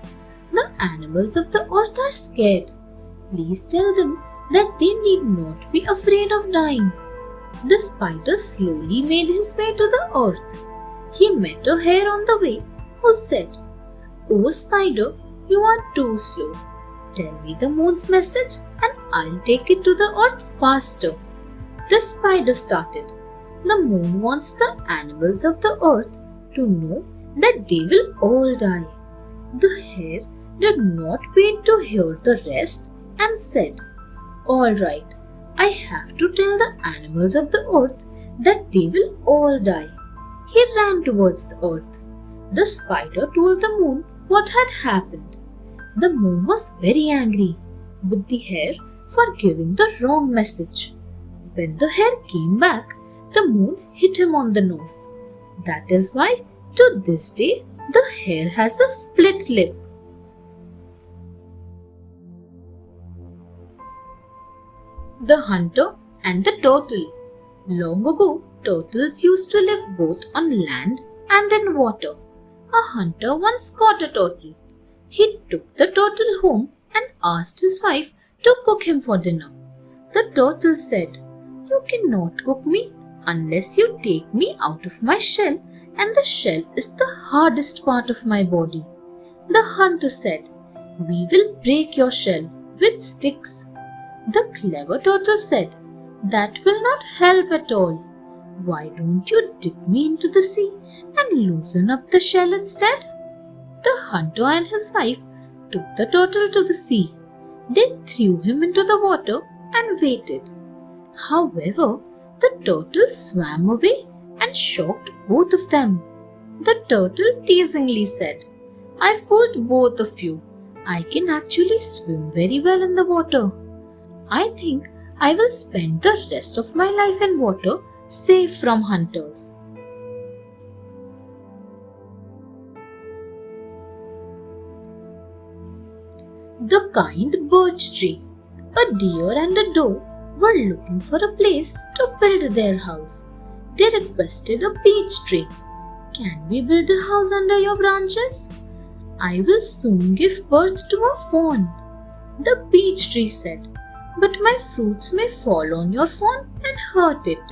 Speaker 1: The animals of the earth are scared. Please tell them that they need not be afraid of dying. The spider slowly made his way to the earth. He met a hare on the way who said, Oh spider, you are too slow. Tell me the moon's message and I'll take it to the earth faster. The spider started. The moon wants the animals of the earth to know that they will all die. The hare did not wait to hear the rest and said, All right, I have to tell the animals of the earth that they will all die. He ran towards the earth. The spider told the moon what had happened. The moon was very angry with the hare for giving the wrong message. When the hare came back, the moon hit him on the nose. That is why, to this day, the hare has a split lip. The hunter and the turtle. Long ago, turtles used to live both on land and in water. A hunter once caught a turtle. He took the turtle home and asked his wife to cook him for dinner. The turtle said, You cannot cook me. unless you take me out of my shell, and the shell is the hardest part of my body. The hunter said, "We will break your shell with sticks." The clever turtle said, "That will not help at all. Why don't you dip me into the sea and loosen up the shell instead?" The hunter and his wife took the turtle to the sea. They threw him into the water and waited. However, the turtle swam away and shocked both of them. The turtle teasingly said, "I fooled both of you. I can actually swim very well in the water. I think I will spend the rest of my life in water, safe from hunters." The kind birch tree. A deer and a doe were looking for a place to build their house. They requested a beech tree. "Can we build a house under your branches? I will soon give birth to a fawn." The beech tree said, "But my fruits may fall on your fawn and hurt it."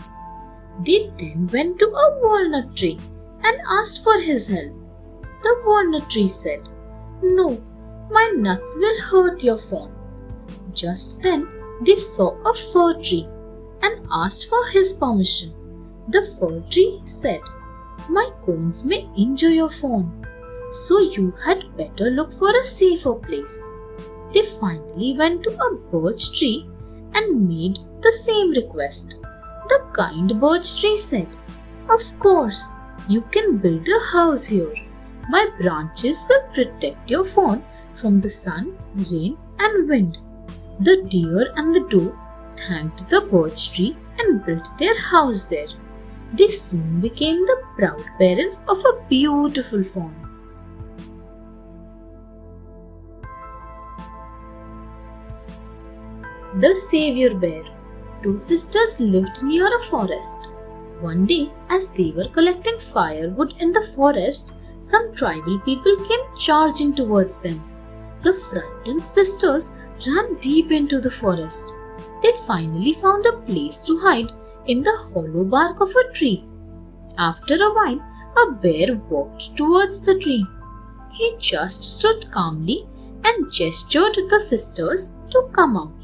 Speaker 1: They then went to a walnut tree and asked for his help. The walnut tree said, "No, my nuts will hurt your fawn." Just then they saw a fir tree and asked for his permission. The fir tree said, "My cones may injure your fawn, so you had better look for a safer place." They finally went to a birch tree and made the same request. The kind birch tree said, "Of course, you can build a house here. My branches will protect your fawn from the sun, rain, and wind." The deer and the doe thanked the birch tree and built their house there. They soon became the proud parents of a beautiful fawn. The Savior Bear. Two sisters lived near a forest. One day, as they were collecting firewood in the forest, some tribal people came charging towards them. The frightened sisters ran deep into the forest. They finally found a place to hide in the hollow bark of a tree. After a while, a bear walked towards the tree. He just stood calmly and gestured to the sisters to come out.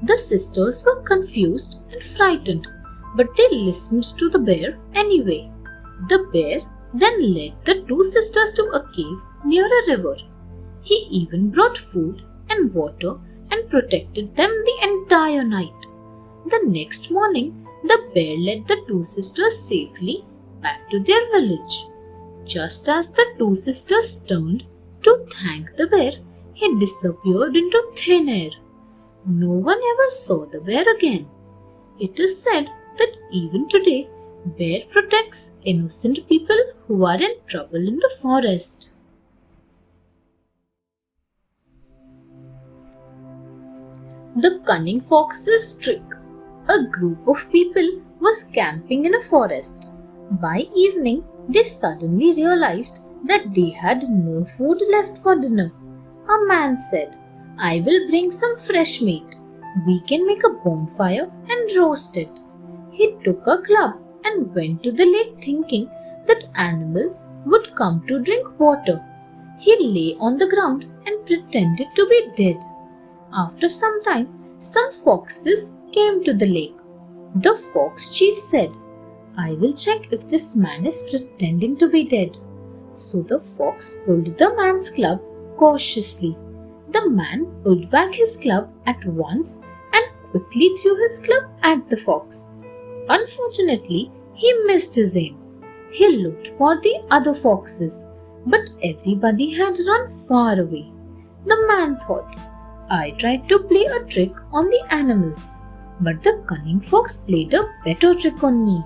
Speaker 1: The sisters were confused and frightened, but they listened to the bear anyway. The bear then led the two sisters to a cave near a river. He even brought food and water and protected them the entire night. The next morning, the bear led the two sisters safely back to their village. Just as the two sisters turned to thank the bear, he disappeared into thin air. No one ever saw the bear again. It is said that even today, bear protects innocent people who are in trouble in the forest. The Cunning Fox's Trick. A group of people was camping in a forest. By evening, they suddenly realized that they had no food left for dinner. A man said, "I will bring some fresh meat. We can make a bonfire and roast it." He took a club and went to the lake thinking that animals would come to drink water. He lay on the ground and pretended to be dead. After some time, some foxes came to the lake. The fox chief said, "I will check if this man is pretending to be dead." So the fox pulled the man's club cautiously. The man pulled back his club at once and quickly threw his club at the fox. Unfortunately, he missed his aim. He looked for the other foxes, but everybody had run far away. The man thought, "I tried to play a trick on the animals, but the cunning fox played a better trick on me."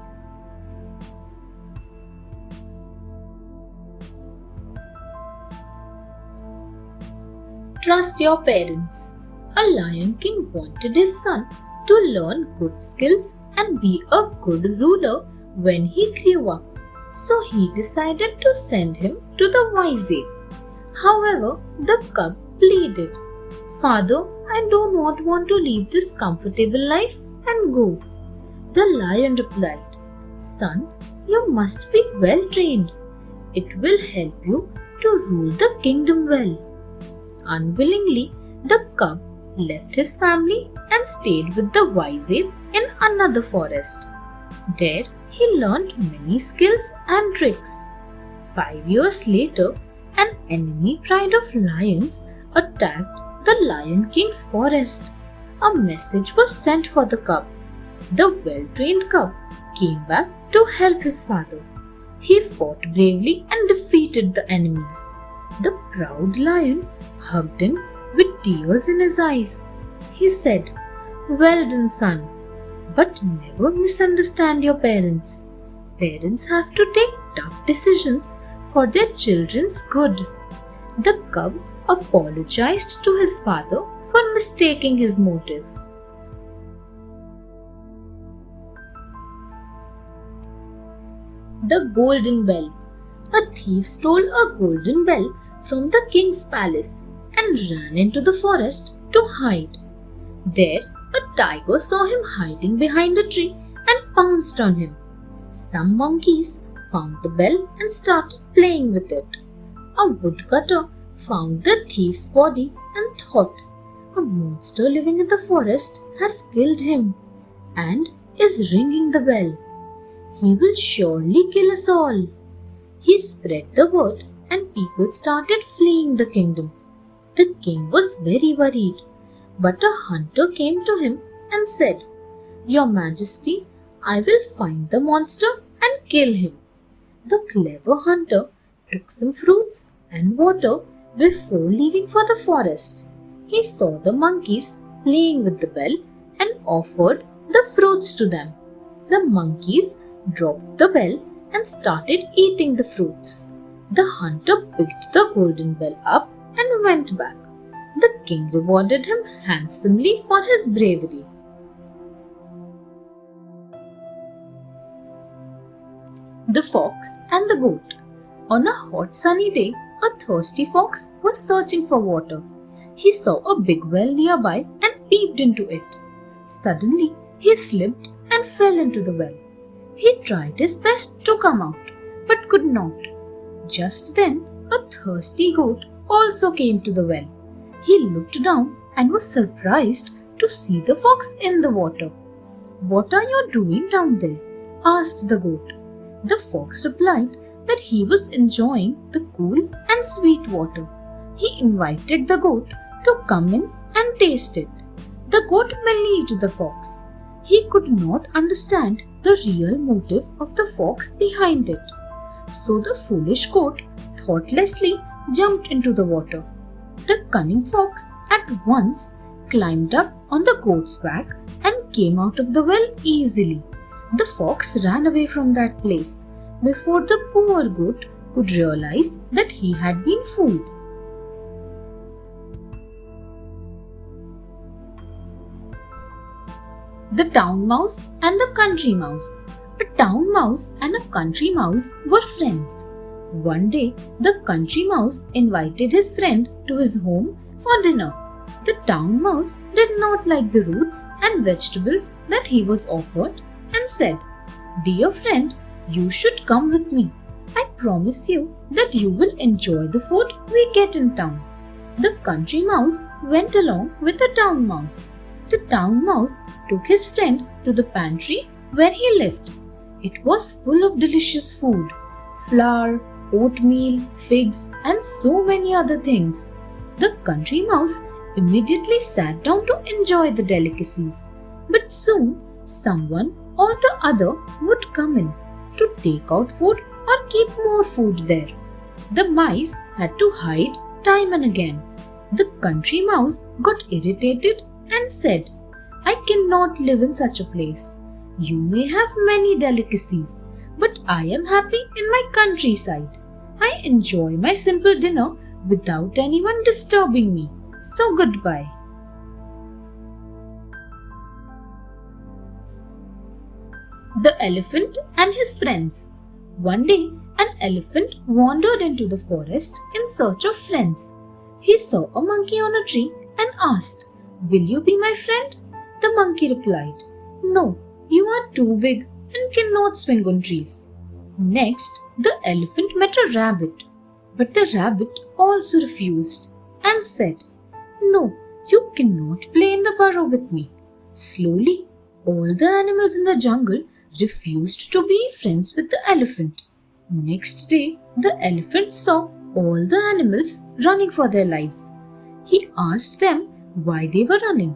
Speaker 1: Trust your parents. A lion king wanted his son to learn good skills and be a good ruler when he grew up. So he decided to send him to the wise ape. However, the cub pleaded, "Father, I do not want to leave this comfortable life and go." The lion replied, "Son, you must be well trained. It will help you to rule the kingdom well." Unwillingly, the cub left his family and stayed with the wise ape in another forest. There, he learned many skills and tricks. 5 years later, an enemy pride of lions attacked the Lion King's forest. A message was sent for the cub. The well-trained cub came back to help his father. He fought bravely and defeated the enemies. The proud lion hugged him with tears in his eyes. He said, "Well done, son, but never misunderstand your parents. Parents have to take tough decisions for their children's good." The cub apologized to his father for mistaking his motive. The Golden Bell. A thief stole a golden bell from the king's palace and ran into the forest to hide. There, a tiger saw him hiding behind a tree and pounced on him. Some monkeys found the bell and started playing with it. A woodcutter found the thief's body and thought, "A monster living in the forest has killed him and is ringing the bell. He will surely kill us all." He spread the word and people started fleeing the kingdom. The king was very worried, but a hunter came to him and said, "Your Majesty, I will find the monster and kill him." The clever hunter took some fruits and water before leaving for the forest. He saw the monkeys playing with the bell and offered the fruits to them. The monkeys dropped the bell and started eating the fruits. The hunter picked the golden bell up and went back. The king rewarded him handsomely for his bravery. The Fox and the Goat. On a hot sunny day, a thirsty fox was searching for water. He saw a big well nearby and peeped into it. Suddenly, he slipped and fell into the well. He tried his best to come out, but could not. Just then, a thirsty goat also came to the well. He looked down and was surprised to see the fox in the water. "What are you doing down there?" asked the goat. The fox replied that he was enjoying the cool and sweet water. He invited the goat to come in and taste it. The goat believed the fox. He could not understand the real motive of the fox behind it. So the foolish goat thoughtlessly jumped into the water. The cunning fox at once climbed up on the goat's back and came out of the well easily. The fox ran away from that place before the poor goat could realize that he had been fooled. The Town Mouse and the Country Mouse. A town mouse and a country mouse were friends. One day, the country mouse invited his friend to his home for dinner. The town mouse did not like the roots and vegetables that he was offered and said, "Dear friend, you should come with me. I promise you that you will enjoy the food we get in town." The country mouse went along with the town mouse. The town mouse took his friend to the pantry where he lived. It was full of delicious food, flour, oatmeal, figs, and so many other things. The country mouse immediately sat down to enjoy the delicacies. But soon, someone or the other would come in to take out food or keep more food there. The mice had to hide time and again. The country mouse got irritated and said, "I cannot live in such a place. You may have many delicacies, but I am happy in my countryside. I enjoy my simple dinner without anyone disturbing me. So goodbye." The Elephant and his Friends. One day, an elephant wandered into the forest in search of friends. He saw a monkey on a tree and asked, "Will you be my friend?" The monkey replied, "No, you are too big and cannot swing on trees. Next, the elephant met a rabbit, but the rabbit also refused and said, "No, you cannot play in the burrow with me." Slowly, all the animals in the jungle refused to be friends with the elephant. Next day, the elephant saw all the animals running for their lives. He asked them why they were running.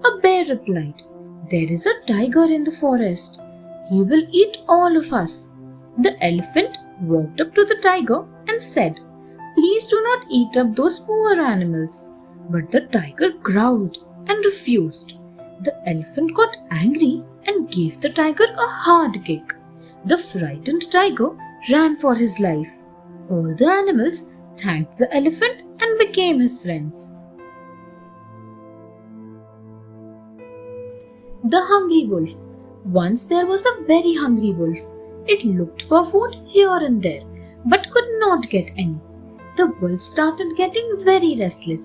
Speaker 1: A bear replied, "There is a tiger in the forest. He will eat all of us." The elephant walked up to the tiger and said, "Please do not eat up those poor animals." But the tiger growled and refused. The elephant got angry and gave the tiger a hard kick. The frightened tiger ran for his life. All the animals thanked the elephant and became his friends. The Hungry Wolf. Once there was a very hungry wolf. It looked for food here and there, but could not get any. The wolf started getting very restless.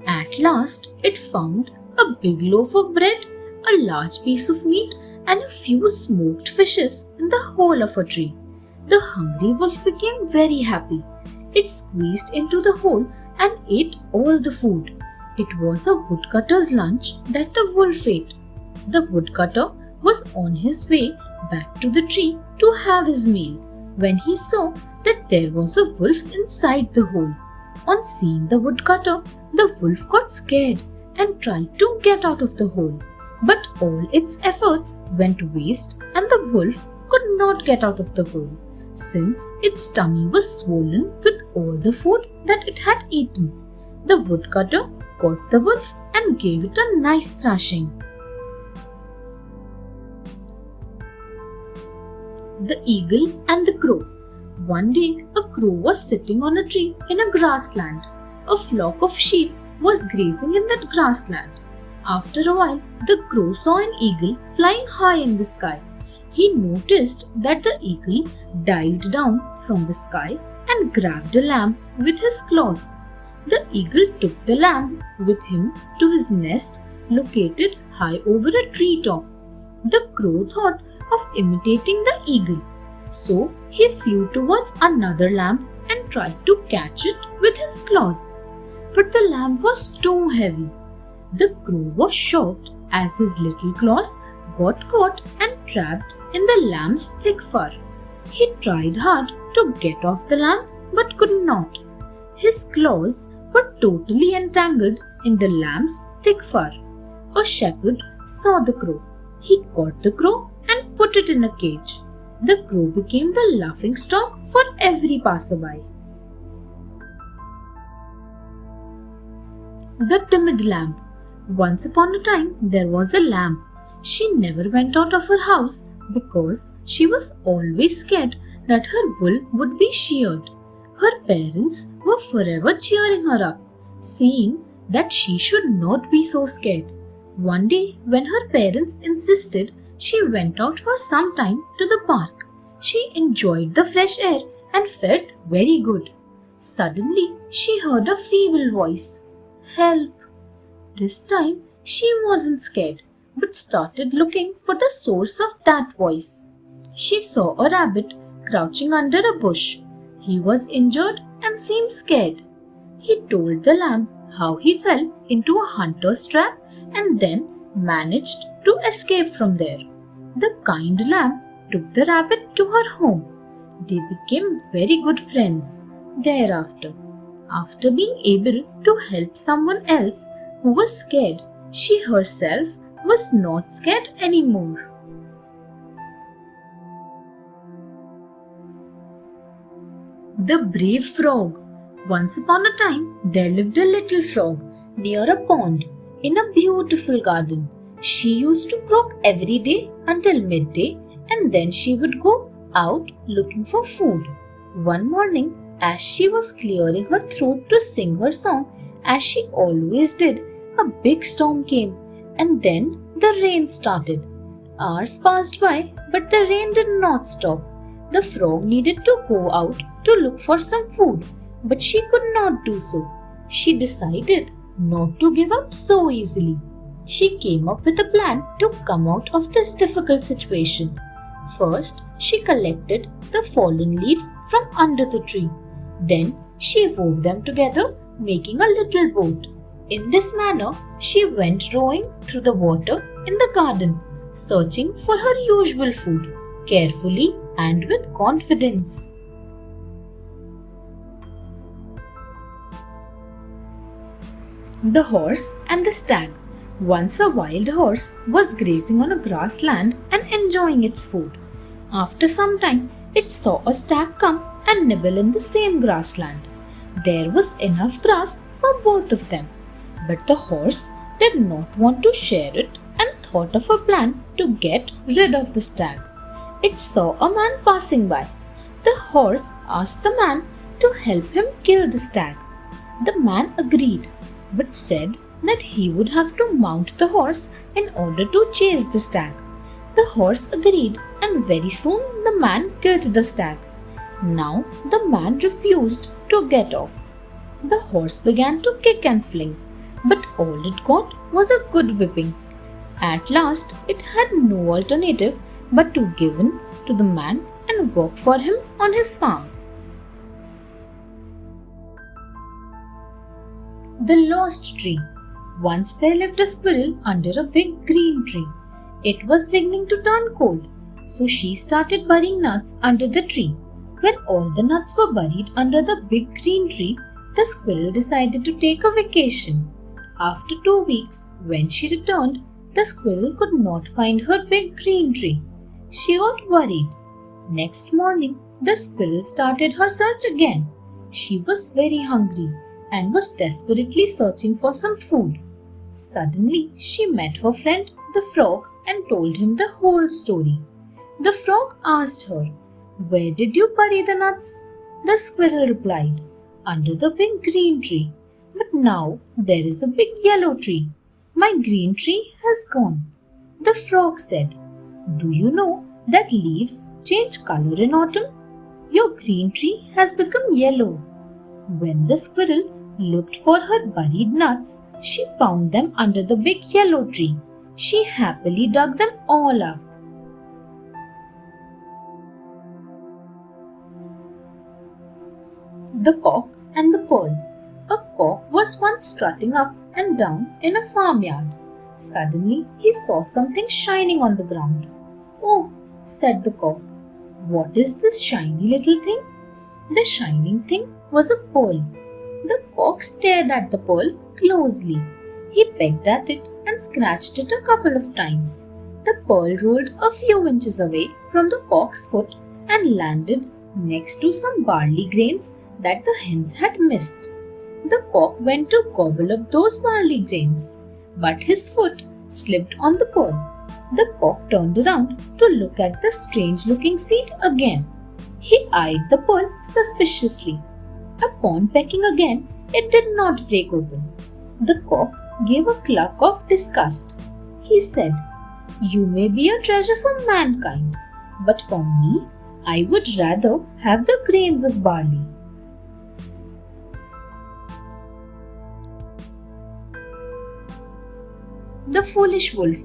Speaker 1: At last, it found a big loaf of bread, a large piece of meat, and a few smoked fishes in the hole of a tree. The hungry wolf became very happy. It squeezed into the hole and ate all the food. It was a woodcutter's lunch that the wolf ate. The woodcutter was on his way back to the tree to have his meal when he saw that there was a wolf inside the hole. On seeing the woodcutter, the wolf got scared and tried to get out of the hole. But all its efforts went waste and the wolf could not get out of the hole, since its tummy was swollen with all the food that it had eaten. The woodcutter caught the wolf and gave it a nice thrashing. The Eagle and the Crow. One day, a crow was sitting on a tree in a grassland. A flock of sheep was grazing in that grassland. After a while, the crow saw an eagle flying high in the sky. He noticed that the eagle dived down from the sky and grabbed a lamb with his claws. The eagle took the lamb with him to his nest located high over a treetop. The crow thought of imitating the eagle, so he flew towards another lamb and tried to catch it with his claws. But the lamb was too heavy. The crow was shocked as his little claws got caught and trapped in the lamb's thick fur. He tried hard to get off the lamb but could not. His claws were totally entangled in the lamb's thick fur. A shepherd saw the crow. He caught the crow and put it in a cage. The crow became the laughingstock for every passerby. The Timid Lamb. Once upon a time, there was a lamb. She never went out of her house because she was always scared that her wool would be sheared. Her parents were forever cheering her up, saying that she should not be so scared. One day, when her parents insisted, she went out for some time to the park. She enjoyed the fresh air and felt very good. Suddenly, she heard a feeble voice. "Help!" This time, she wasn't scared, but started looking for the source of that voice. She saw a rabbit crouching under a bush. He was injured and seemed scared. He told the lamb how he fell into a hunter's trap and then managed to escape from there. The kind lamb took the rabbit to her home. They became very good friends thereafter. After being able to help someone else who was scared, she herself was not scared anymore. The Brave Frog. Once upon a time, there lived a little frog near a pond in a beautiful garden. She used to croak every day until midday, and then she would go out looking for food. One morning, as she was clearing her throat to sing her song, as she always did, a big storm came, and then the rain started. Hours passed by, but the rain did not stop. The frog needed to go out to look for some food, but she could not do so. She decided not to give up so easily. She came up with a plan to come out of this difficult situation. First, she collected the fallen leaves from under the tree. Then, she wove them together, making a little boat. In this manner, she went rowing through the water in the garden, searching for her usual food, carefully and with confidence. The Horse and the Stag. Once a wild horse was grazing on a grassland and enjoying its food. After some time, it saw a stag come and nibble in the same grassland. There was enough grass for both of them, but the horse did not want to share it and thought of a plan to get rid of the stag. It saw a man passing by. The horse asked the man to help him kill the stag. The man agreed, but said that he would have to mount the horse in order to chase the stag. The horse agreed, and very soon the man killed the stag. Now the man refused to get off. The horse began to kick and fling, but all it got was a good whipping. At last, it had no alternative but to give in to the man and work for him on his farm. The Lost Tree. Once there lived a squirrel under a big green tree. It was beginning to turn cold, so she started burying nuts under the tree. When all the nuts were buried under the big green tree, the squirrel decided to take a vacation. After 2 weeks, when she returned, the squirrel could not find her big green tree. She got worried. Next morning, the squirrel started her search again. She was very hungry and was desperately searching for some food. Suddenly, she met her friend the frog and told him the whole story. The frog asked her, "Where did you bury the nuts?" The squirrel replied, "Under the big green tree. But now there is a big yellow tree. My green tree has gone." The frog said, "Do you know that leaves change color in autumn? Your green tree has become yellow." When the squirrel looked for her buried nuts, she found them under the big yellow tree. She happily dug them all up. The Cock and the Pearl. A cock was once strutting up and down in a farmyard. Suddenly, he saw something shining on the ground. "Oh," said the cock, "what is this shiny little thing?" The shining thing was a pearl. The cock stared at the pearl closely. He pecked at it and scratched it a couple of times. The pearl rolled a few inches away from the cock's foot and landed next to some barley grains that the hens had missed. The cock went to gobble up those barley grains, but his foot slipped on the pearl. The cock turned around to look at the strange-looking seed again. He eyed the pearl suspiciously. Upon pecking again, it did not break open. The cock gave a cluck of disgust. He said, "You may be a treasure for mankind, but for me, I would rather have the grains of barley." The Foolish Wolf.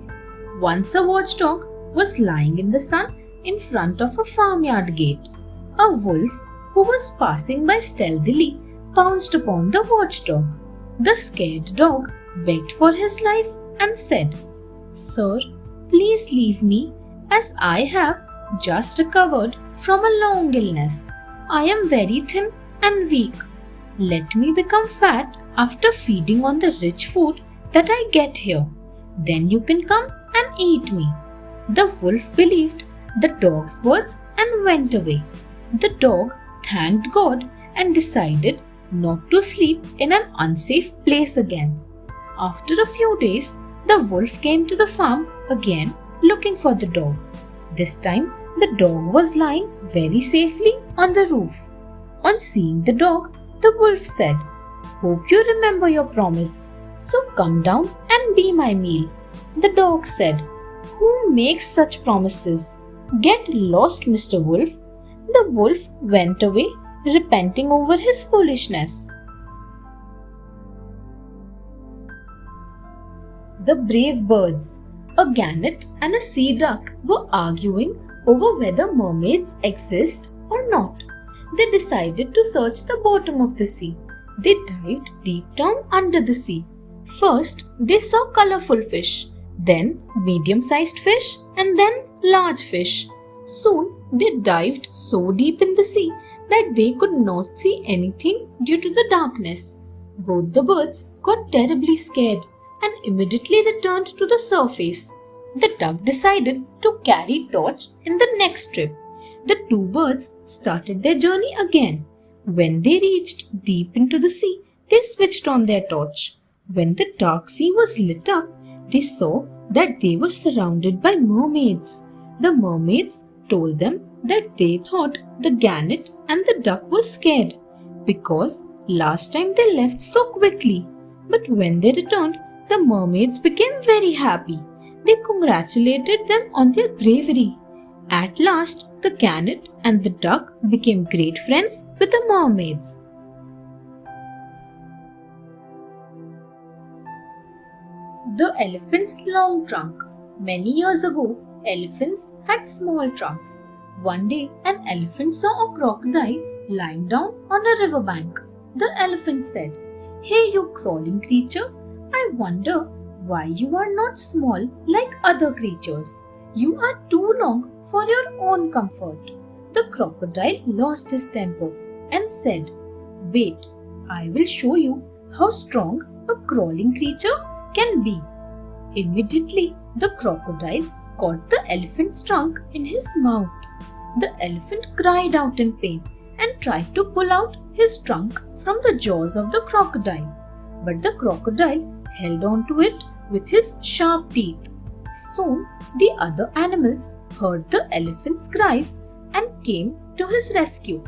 Speaker 1: Once a watchdog was lying in the sun in front of a farmyard gate. A wolf who was passing by stealthily pounced upon the watchdog. The scared dog begged for his life and said, "Sir, please leave me, as I have just recovered from a long illness. I am very thin and weak. Let me become fat after feeding on the rich food that I get here. Then you can come and eat me." The wolf believed the dog's words and went away. The dog thanked God and decided not to sleep in an unsafe place again. After a few days, the wolf came to the farm again looking for the dog. This time, the dog was lying very safely on the roof. On seeing the dog, the wolf said, "Hope you remember your promise, so come down and be my meal." The dog said, "Who makes such promises? Get lost, Mr. Wolf." The wolf went away, repenting over his foolishness. The Brave Birds. A gannet and a sea duck were arguing over whether mermaids exist or not. They decided to search the bottom of the sea. They dived deep down under the sea. First, they saw colorful fish, then medium-sized fish, and then large fish. Soon, they dived so deep in the sea that they could not see anything due to the darkness. Both the birds got terribly scared and immediately returned to the surface. The duck decided to carry torch in the next trip. The two birds started their journey again. When they reached deep into the sea, they switched on their torch. When the dark sea was lit up, they saw that they were surrounded by mermaids. The mermaids told them that they thought the gannet and the duck were scared because last time they left so quickly. But when they returned, the mermaids became very happy. They congratulated them on their bravery. At last, the gannet and the duck became great friends with the mermaids. The elephant's long trunk. Many years ago, elephants had small trunks. One day, an elephant saw a crocodile lying down on a riverbank. The elephant said, "Hey, you crawling creature, I wonder why you are not small like other creatures. You are too long for your own comfort." The crocodile lost his temper and said, "Wait, I will show you how strong a crawling creature can be." Immediately, the crocodile caught the elephant's trunk in his mouth. The elephant cried out in pain and tried to pull out his trunk from the jaws of the crocodile. But the crocodile held on to it with his sharp teeth. Soon, the other animals heard the elephant's cries and came to his rescue.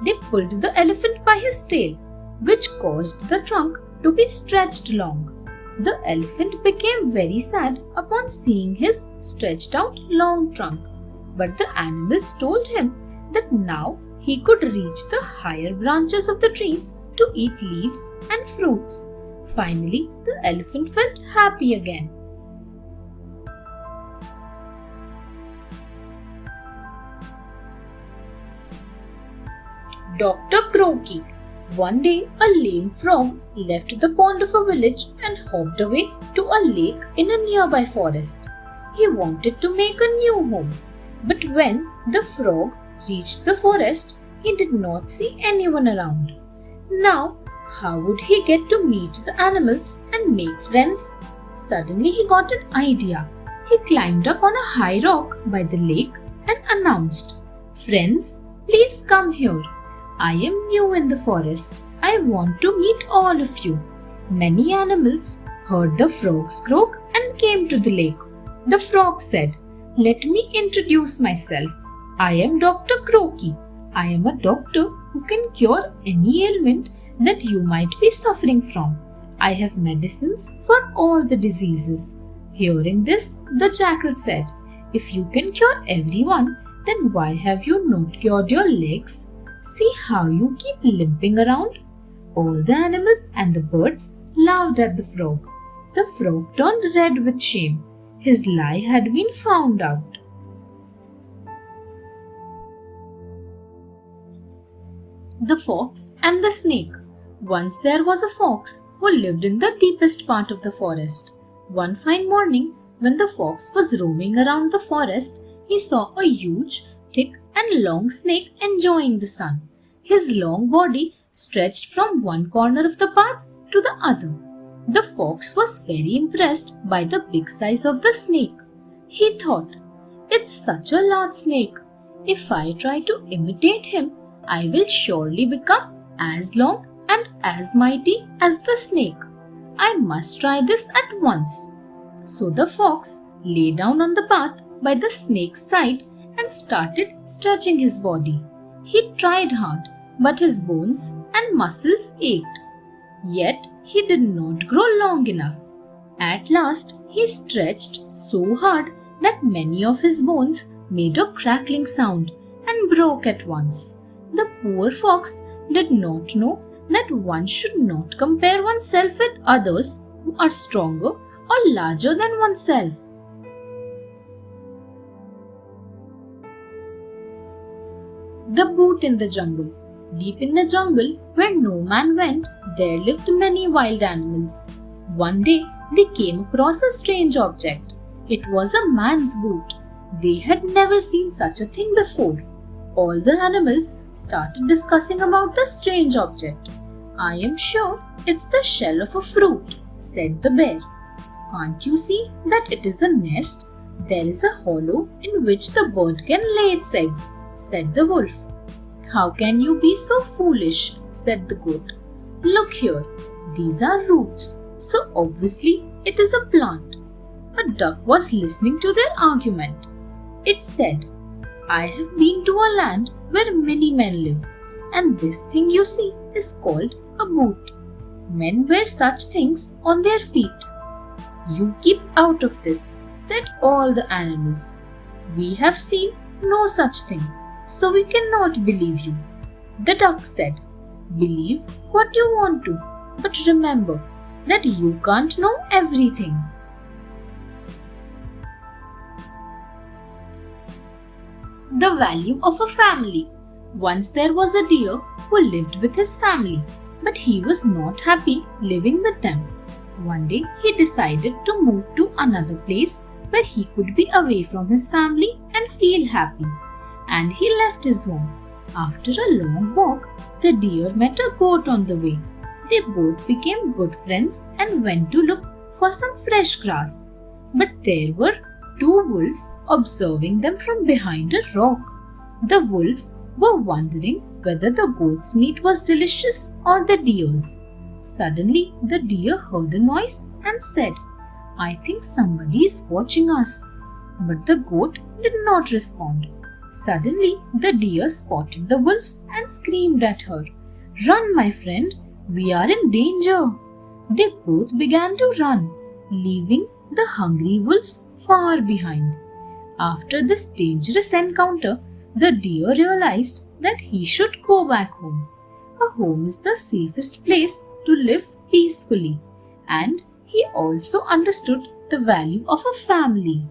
Speaker 1: They pulled the elephant by his tail, which caused the trunk to be stretched long. The elephant became very sad upon seeing his stretched out long trunk. But the animals told him that now he could reach the higher branches of the trees to eat leaves and fruits. Finally, the elephant felt happy again. Dr. Croaky. One day, a lame frog left the pond of a village and hopped away to a lake in a nearby forest. He wanted to make a new home. But when the frog reached the forest, he did not see anyone around. Now, how would he get to meet the animals and make friends? Suddenly, he got an idea. He climbed up on a high rock by the lake and announced, "Friends, please come here. I am new in the forest. I want to meet all of you." Many animals heard the frog's croak and came to the lake. The frog said, "Let me introduce myself. I am Dr. Croaky. I am a doctor who can cure any ailment that you might be suffering from. I have medicines for all the diseases." Hearing this, the jackal said, "If you can cure everyone, then why have you not cured your legs? See how you keep limping around." All the animals and the birds laughed at the frog. The frog turned red with shame. His lie had been found out. The Fox and the Snake. Once there was a fox who lived in the deepest part of the forest. One fine morning, when the fox was roaming around the forest, he saw a huge, thick and long snake enjoying the sun. His long body stretched from one corner of the path to the other. The fox was very impressed by the big size of the snake. He thought, "It's such a large snake. If I try to imitate him, I will surely become as long and as mighty as the snake. I must try this at once." So the fox lay down on the path by the snake's side and started stretching his body. He tried hard, but his bones and muscles ached. Yet he did not grow long enough. At last, he stretched so hard that many of his bones made a crackling sound and broke at once. The poor fox did not know that one should not compare oneself with others who are stronger or larger than oneself. The Boot in the Jungle. Deep in the jungle, where no man went, there lived many wild animals. One day, they came across a strange object. It was a man's boot. They had never seen such a thing before. All the animals started discussing about the strange object. "I am sure it's the shell of a fruit," said the bear. "Can't you see that it is a nest? There is a hollow in which the bird can lay its eggs," said the wolf. "How can you be so foolish?" said the goat. "Look here, these are roots, so obviously it is a plant." A duck was listening to their argument. It said, "I have been to a land where many men live, and this thing you see is called a boot. Men wear such things on their feet." "You keep out of this," said all the animals. "We have seen no such thing, so we cannot believe you." The duck said, "Believe what you want to, but remember that you can't know everything." The value of a family. Once there was a deer who lived with his family, but he was not happy living with them. One day he decided to move to another place where he could be away from his family and feel happy. And he left his home. After a long walk, the deer met a goat on the way. They both became good friends and went to look for some fresh grass. But there were two wolves observing them from behind a rock. The wolves were wondering whether the goat's meat was delicious or the deer's. Suddenly, the deer heard a noise and said, "I think somebody is watching us." But the goat did not respond. Suddenly, the deer spotted the wolves and screamed at her, "Run, my friend, we are in danger." They both began to run, leaving the hungry wolves far behind. After this dangerous encounter, the deer realized that he should go back home. A home is the safest place to live peacefully, and he also understood the value of a family.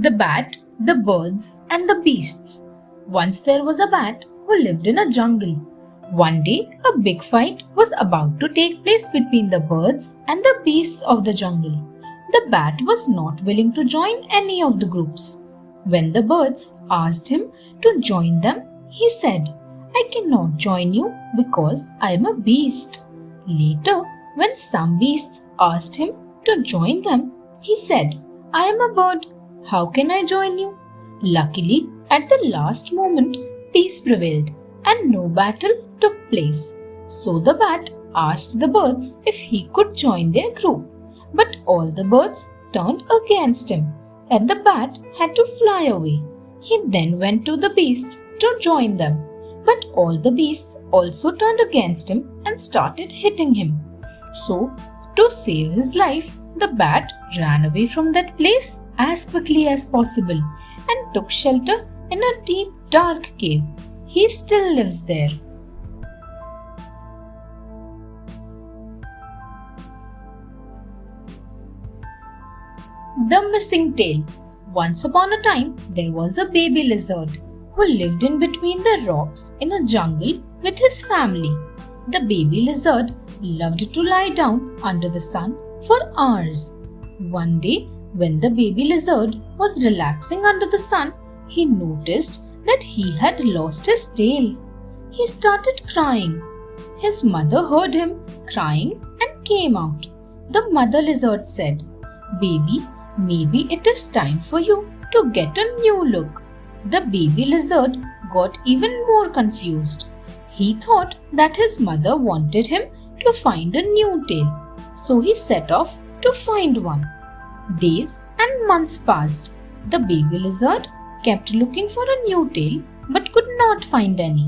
Speaker 1: The Bat, the Birds and the Beasts. Once there was a bat who lived in a jungle. One day, a big fight was about to take place between the birds and the beasts of the jungle. The bat was not willing to join any of the groups. When the birds asked him to join them, he said, "I cannot join you because I am a beast." Later, when some beasts asked him to join them, he said, "I am a bird. How can I join you?" Luckily, at the last moment, peace prevailed and no battle took place. So the bat asked the birds if he could join their group. But all the birds turned against him and the bat had to fly away. He then went to the beasts to join them. But all the beasts also turned against him and started hitting him. So, to save his life, the bat ran away from that place as quickly as possible and took shelter in a deep, dark cave. He still lives there. The Missing Tail. Once upon a time, there was a baby lizard who lived in between the rocks in a jungle with his family. The baby lizard loved to lie down under the sun for hours. One day, when the baby lizard was relaxing under the sun, he noticed that he had lost his tail. He started crying. His mother heard him crying and came out. The mother lizard said, "Baby, maybe it is time for you to get a new look." The baby lizard got even more confused. He thought that his mother wanted him to find a new tail, so he set off to find one. Days and months passed. The baby lizard kept looking for a new tail but could not find any.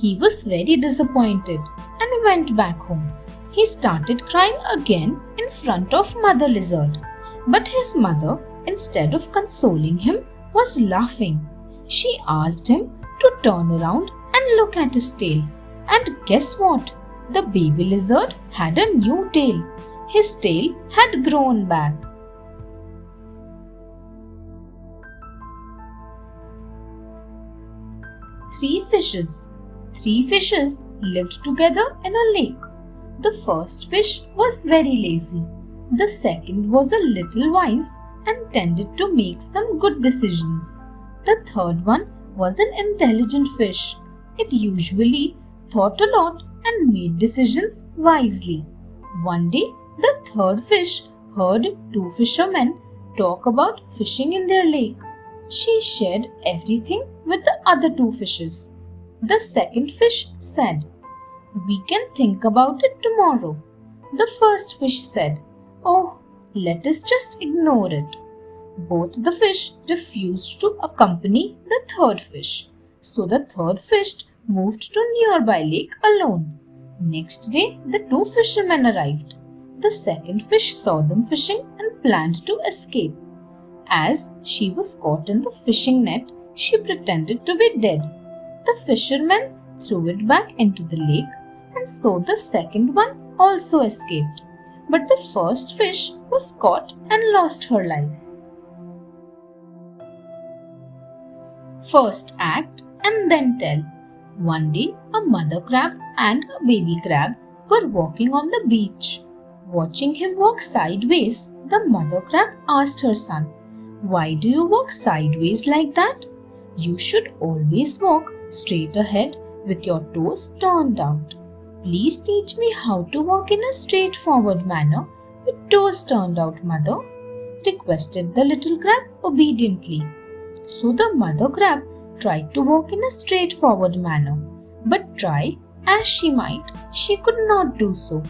Speaker 1: He was very disappointed and went back home. He started crying again in front of Mother Lizard. But his mother, instead of consoling him, was laughing. She asked him to turn around and look at his tail. And guess what? the baby lizard had a new tail. His tail had grown back. Three fishes. Three fishes lived together in a lake. The first fish was very lazy. The second was a little wise and tended to make some good decisions. The third one was an intelligent fish. It usually thought a lot and made decisions wisely. One day, the third fish heard two fishermen talk about fishing in their lake. She shared everything with the other two fishes. The second fish said, "We can think about it tomorrow." The first fish said, "Oh, let us just ignore it." Both the fish refused to accompany the third fish. So the third fish moved to a nearby lake alone. Next day, the two fishermen arrived. The second fish saw them fishing and planned to escape. As she was caught in the fishing net, she pretended to be dead. The fishermen threw it back into the lake, and so the second one also escaped. But the first fish was caught and lost her life. First act and then tell. One day, a mother crab and a baby crab were walking on the beach. Watching him walk sideways, the mother crab asked her son, "Why do you walk sideways like that? You should always walk straight ahead with your toes turned out. Please teach me how to walk in a straightforward manner with toes turned out, mother," requested the little crab obediently. So the mother crab tried to walk in a straightforward manner, but try as she might, she could not do so.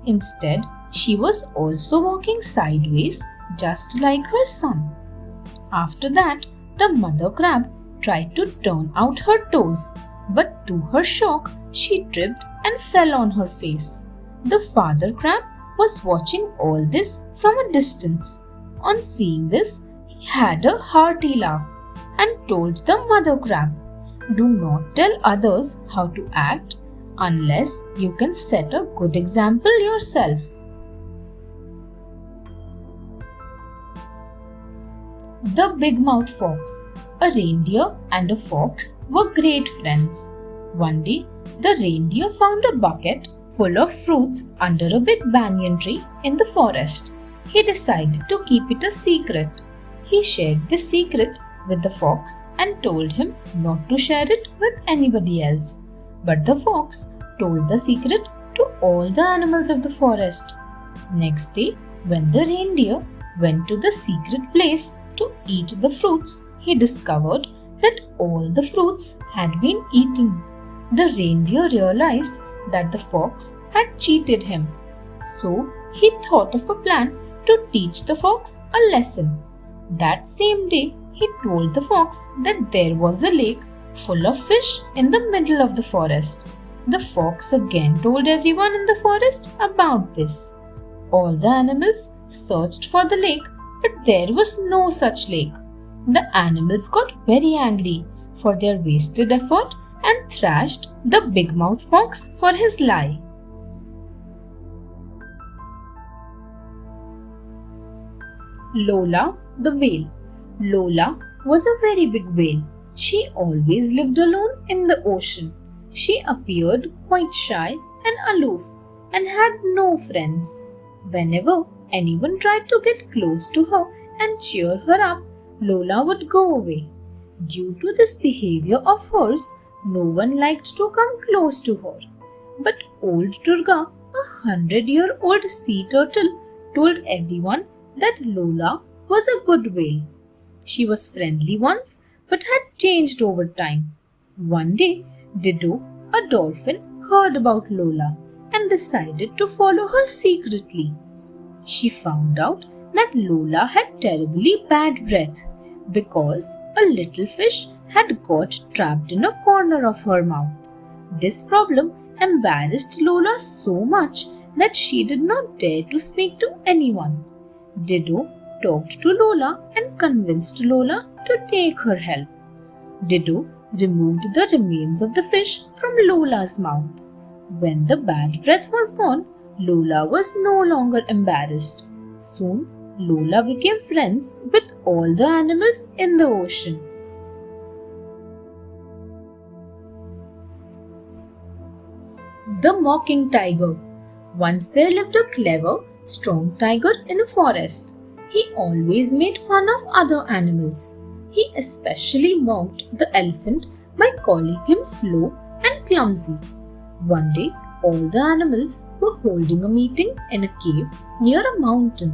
Speaker 1: Instead, she was also walking sideways just like her son. After that, the mother crab tried to turn out her toes, but to her shock, she tripped and fell on her face. The father crab was watching all this from a distance. On seeing this, he had a hearty laugh and told the mother crab, "Do not tell others how to act unless you can set a good example yourself." The Big Mouth Fox. A reindeer and a fox were great friends. One day, the reindeer found a bucket full of fruits under a big banyan tree in the forest. He decided to keep it a secret. He shared the secret with the fox and told him not to share it with anybody else. But the fox told the secret to all the animals of the forest. Next day, when the reindeer went to the secret place to eat the fruits, he discovered that all the fruits had been eaten. The reindeer realized that the fox had cheated him. So he thought of a plan to teach the fox a lesson. That same day, he told the fox that there was a lake full of fish in the middle of the forest. The fox again told everyone in the forest about this. All the animals searched for the lake, but there was no such lake. The animals got very angry for their wasted effort and thrashed the Big Mouth Fox for his lie. Lola the whale. Lola was a very big whale. She always lived alone in the ocean. She appeared quite shy and aloof and had no friends. Whenever anyone tried to get close to her and cheer her up, Lola would go away. Due to this behavior of hers, no one liked to come close to her. But old Durga, 100-year-old sea turtle, told everyone that Lola was a good whale. She was friendly once but had changed over time. One day, Dido, a dolphin, heard about Lola and decided to follow her secretly. She found out that Lola had terribly bad breath because a little fish had got trapped in a corner of her mouth. This problem embarrassed Lola so much that she did not dare to speak to anyone. Dido talked to Lola and convinced Lola to take her help. Dido removed the remains of the fish from Lola's mouth. When the bad breath was gone, Lola was no longer embarrassed. Soon, Lola became friends with all the animals in the ocean. The Mocking Tiger. Once there lived a clever, strong tiger in a forest. He always made fun of other animals. He especially mocked the elephant by calling him slow and clumsy. One day, all the animals were holding a meeting in a cave near a mountain.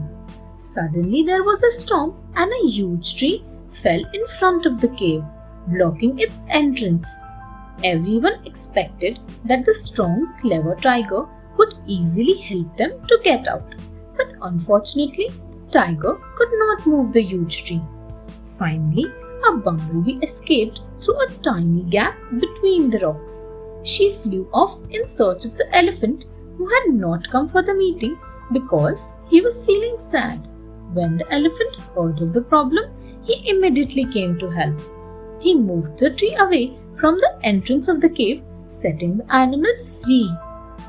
Speaker 1: Suddenly, there was a storm and a huge tree fell in front of the cave, blocking its entrance. Everyone expected that the strong, clever tiger would easily help them to get out. But unfortunately, the tiger could not move the huge tree. Finally, a bumblebee escaped through a tiny gap between the rocks. She flew off in search of the elephant who had not come for the meeting because he was feeling sad. When the elephant heard of the problem, he immediately came to help. He moved the tree away from the entrance of the cave, setting the animals free.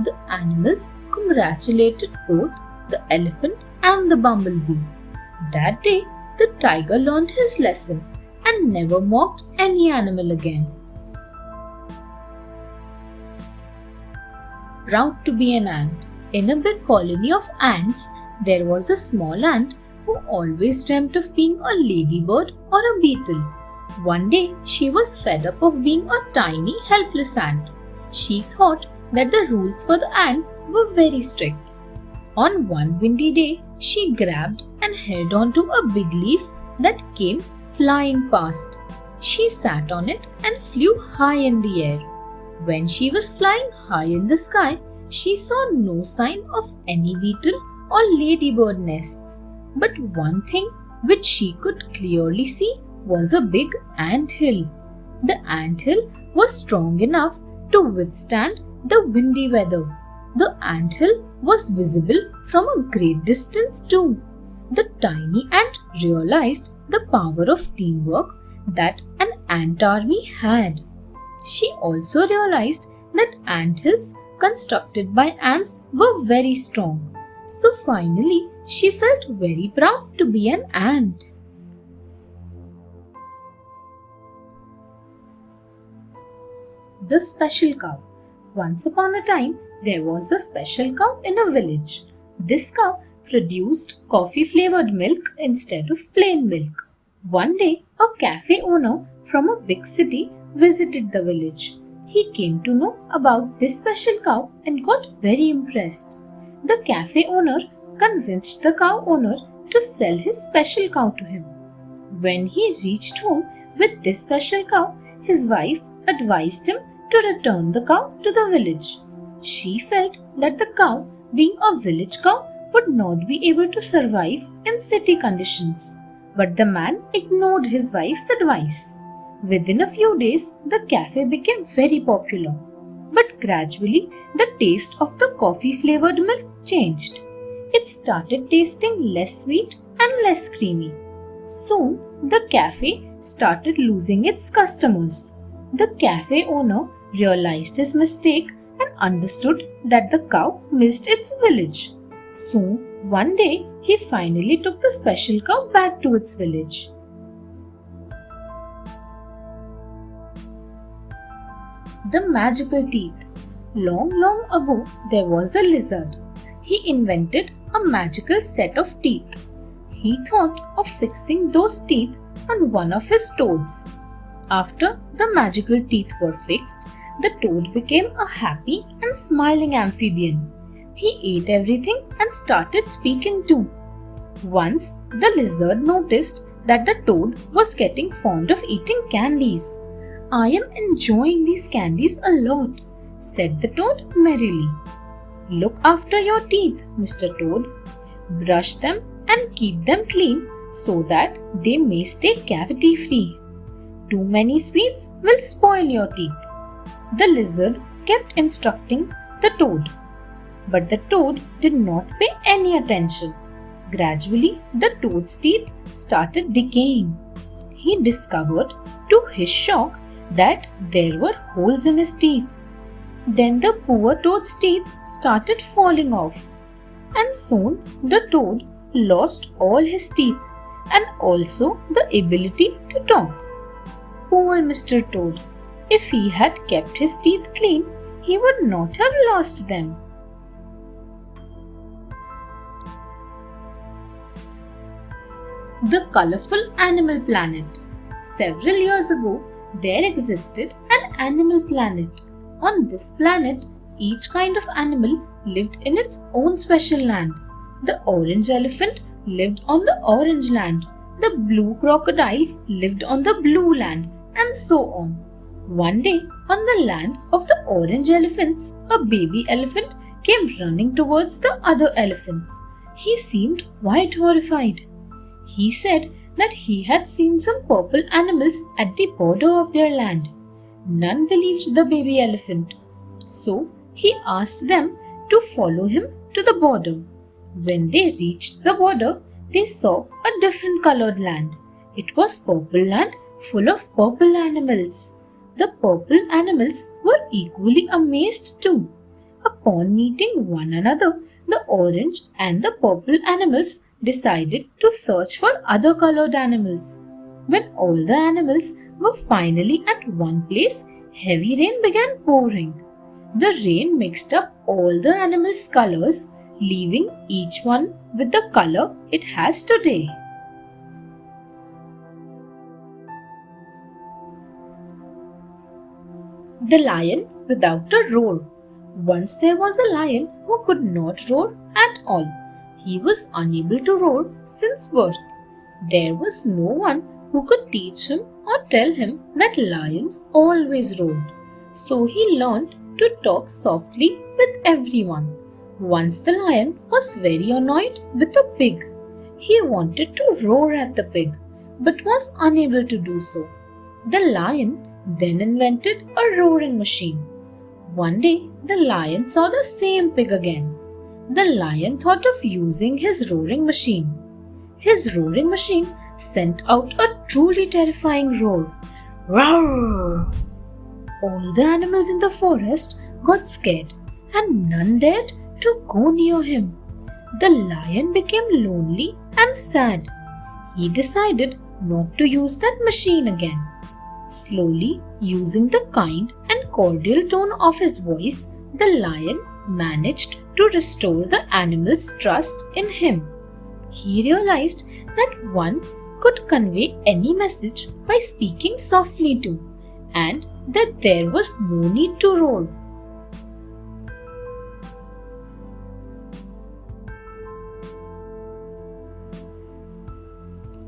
Speaker 1: The animals congratulated both the elephant and the bumblebee. That day, the tiger learned his lesson and never mocked any animal again. Proud to be an ant. In a big colony of ants, there was a small ant who always dreamt of being a ladybird or a beetle. One day, she was fed up of being a tiny, helpless ant. She thought that the rules for the ants were very strict. On one windy day, she grabbed and held onto a big leaf that came flying past. She sat on it and flew high in the air. When she was flying high in the sky, she saw no sign of any beetle or ladybird nests. But one thing which she could clearly see was a big ant hill. The ant hill was strong enough to withstand the windy weather. The ant hill was visible from a great distance too. The tiny ant realized the power of teamwork that an ant army had. She also realized that ant hills constructed by ants were very strong. So finally, she felt very proud to be an ant. The Special Cow. Once upon a time, there was a special cow in a village. This cow produced coffee-flavored milk instead of plain milk. One day, a cafe owner from a big city visited the village. He came to know about this special cow and got very impressed. The cafe owner convinced the cow owner to sell his special cow to him. When he reached home with this special cow, his wife advised him to return the cow to the village. She felt that the cow, being a village cow, would not be able to survive in city conditions. But the man ignored his wife's advice. Within a few days, the cafe became very popular. But gradually, the taste of the coffee-flavored milk changed. It started tasting less sweet and less creamy. Soon, the cafe started losing its customers. The cafe owner realized his mistake and understood that the cow missed its village. So, one day, he finally took the special cow back to its village. The Magical Teeth. Long, long ago, there was a lizard. He invented a magical set of teeth. He thought of fixing those teeth on one of his toads. After the magical teeth were fixed, the toad became a happy and smiling amphibian. He ate everything and started speaking too. Once, the lizard noticed that the toad was getting fond of eating candies. "I am enjoying these candies a lot," said the toad merrily. "Look after your teeth, Mr. Toad. Brush them and keep them clean so that they may stay cavity free. Too many sweets will spoil your teeth." The lizard kept instructing the toad. But the toad did not pay any attention. Gradually, the toad's teeth started decaying. He discovered, to his shock, that there were holes in his teeth. Then the poor toad's teeth started falling off, and soon the toad lost all his teeth and also the ability to talk. Poor Mr. Toad! If he had kept his teeth clean, he would not have lost them. The Colorful Animal Planet. Several years ago, there existed an animal planet. On this planet, each kind of animal lived in its own special land. The orange elephant lived on the orange land. The blue crocodiles lived on the blue land, and so on. One day, on the land of the orange elephants, a baby elephant came running towards the other elephants. He seemed quite horrified. He said that he had seen some purple animals at the border of their land. None believed the baby elephant. So he asked them to follow him to the border. When they reached the border, they saw a different colored land. It was purple land full of purple animals. The purple animals were equally amazed too. Upon meeting one another, the orange and the purple animals decided to search for other colored animals. When all the animals were finally at one place, heavy rain began pouring. The rain mixed up all the animals' colors, leaving each one with the color it has today. The Lion Without a Roar. Once there was a lion who could not roar at all. He was unable to roar since birth. There was no one who could teach him or tell him that lions always roared. So he learned to talk softly with everyone. Once the lion was very annoyed with a pig. He wanted to roar at the pig, but was unable to do so. The lion then invented a roaring machine. One day, the lion saw the same pig again. The lion thought of using his roaring machine. His roaring machine sent out a truly terrifying roar. Roar! All the animals in the forest got scared and none dared to go near him. The lion became lonely and sad. He decided not to use that machine again. Slowly, using the kind and cordial tone of his voice, the lion managed to restore the animals' trust in him. He realized that one could convey any message by speaking softly too, and that there was no need to roar.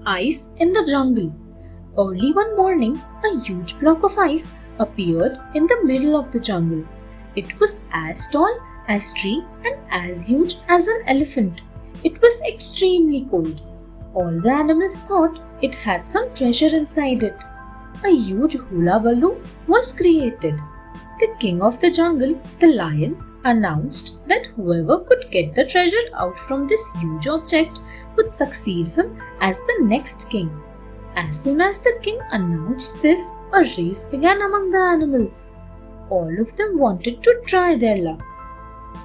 Speaker 1: Ice in the jungle. Early one morning, a huge block of ice appeared in the middle of the jungle. It was as tall as a tree and as huge as an elephant. It was extremely cold. All the animals thought it had some treasure inside it. A huge hula balloon was created. The king of the jungle, the lion, announced that whoever could get the treasure out from this huge object would succeed him as the next king. As soon as the king announced this, a race began among the animals. All of them wanted to try their luck.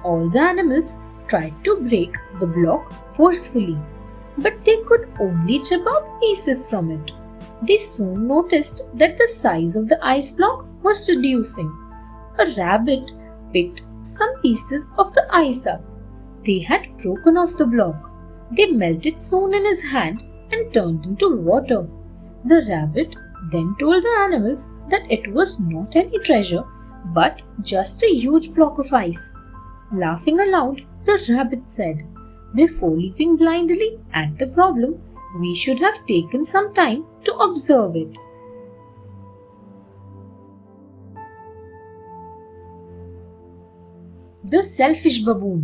Speaker 1: All the animals tried to break the block forcefully, but they could only chip out pieces from it. They soon noticed that the size of the ice block was reducing. A rabbit picked some pieces of the ice up. They had broken off the block. They melted soon in his hand and turned into water. The rabbit then told the animals that it was not any treasure but just a huge block of ice. Laughing aloud, the rabbit said, "Before leaping blindly at the problem, we should have taken some time to observe it." The Selfish Baboon.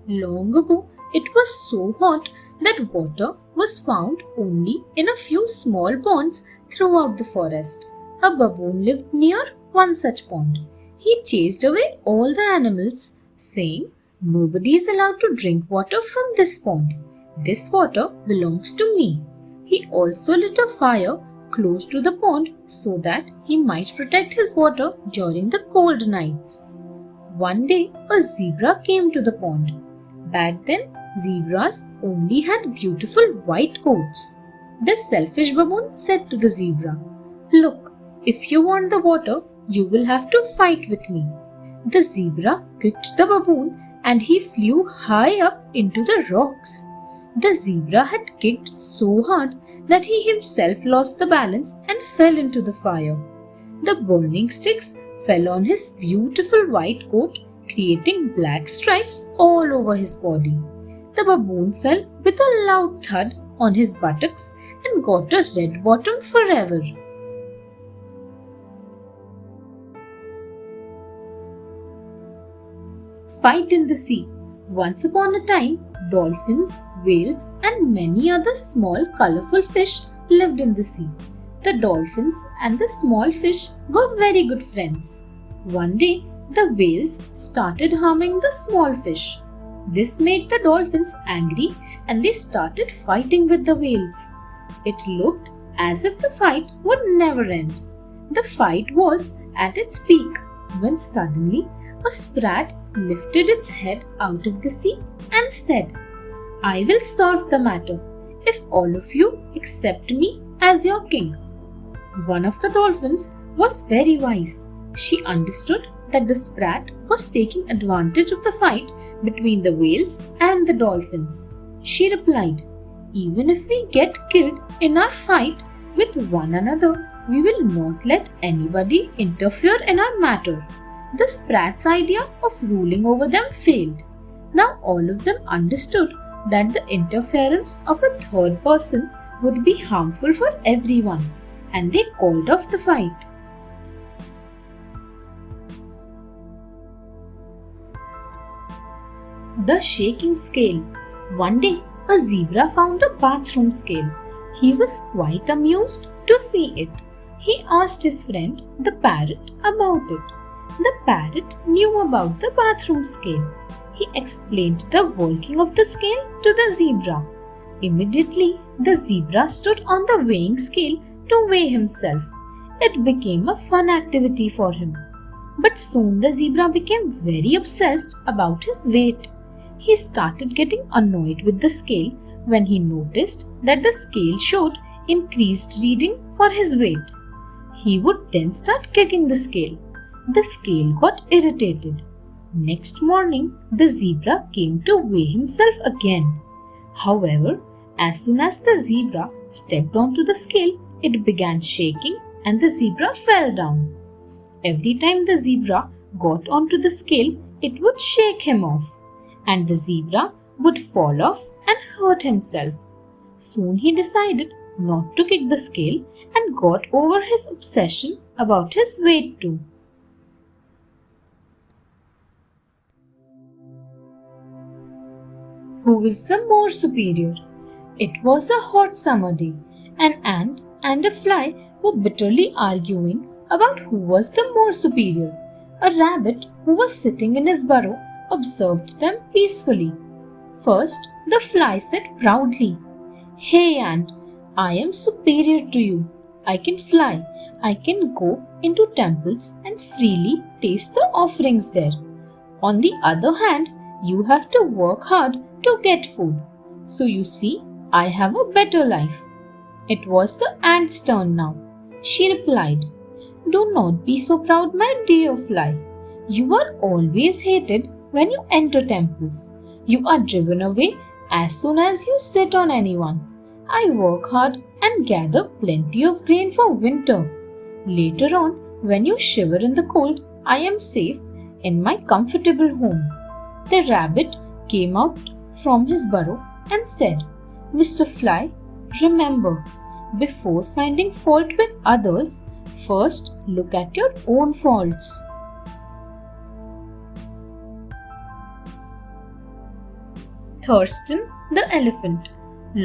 Speaker 1: Long ago, it was so hot that water was found only in a few small ponds throughout the forest. A baboon lived near one such pond. He chased away all the animals, saying, "Nobody is allowed to drink water from this pond. This water belongs to me." He also lit a fire close to the pond so that he might protect his water during the cold nights. One day, a zebra came to the pond. Back then, zebras only had beautiful white coats. The selfish baboon said to the zebra, "Look, if you want the water, you will have to fight with me." The zebra kicked the baboon and he flew high up into the rocks. The zebra had kicked so hard that he himself lost the balance and fell into the fire. The burning sticks fell on his beautiful white coat, creating black stripes all over his body. The baboon fell with a loud thud on his buttocks and got a red bottom forever. Fight in the sea. Once upon a time, dolphins, whales, and many other small colorful fish lived in the sea. The dolphins and the small fish were very good friends. One day, the whales started harming the small fish. This made the dolphins angry and they started fighting with the whales. It looked as if the fight would never end. The fight was at its peak when suddenly a sprat lifted its head out of the sea and said, "I will solve the matter if all of you accept me as your king." One of the dolphins was very wise. She understood that the sprat was taking advantage of the fight between the whales and the dolphins. She replied, "Even if we get killed in our fight with one another, we will not let anybody interfere in our matter." The sprat's idea of ruling over them failed. Now all of them understood that the interference of a third person would be harmful for everyone, and they called off the fight. The shaking scale. One day, a zebra found a bathroom scale. He was quite amused to see it. He asked his friend, the parrot, about it. The parrot knew about the bathroom scale. He explained the working of the scale to the zebra. Immediately, the zebra stood on the weighing scale to weigh himself. It became a fun activity for him. But soon the zebra became very obsessed about his weight. He started getting annoyed with the scale when he noticed that the scale showed increased reading for his weight. He would then start kicking the scale. The scale got irritated. Next morning, the zebra came to weigh himself again. However, as soon as the zebra stepped onto the scale, it began shaking and the zebra fell down. Every time the zebra got onto the scale, it would shake him off, and the zebra would fall off and hurt himself. Soon he decided not to kick the scale and got over his obsession about his weight too. Who is the more superior? It was a hot summer day. An ant and a fly were bitterly arguing about who was the more superior. A rabbit who was sitting in his burrow observed them peacefully. First, the fly said proudly, "Hey ant, I am superior to you. I can fly. I can go into temples and freely taste the offerings there. On the other hand, you have to work hard to get food. So you see, I have a better life." It was the ant's turn now. She replied, "Do not be so proud, my dear fly. You are always hated when you enter temples. You are driven away as soon as you sit on anyone. I work hard and gather plenty of grain for winter. Later on, when you shiver in the cold, I am safe in my comfortable home." The rabbit came out from his burrow and said, "Mr. Fly, remember, before finding fault with others, first look at your own faults." Thurston the elephant.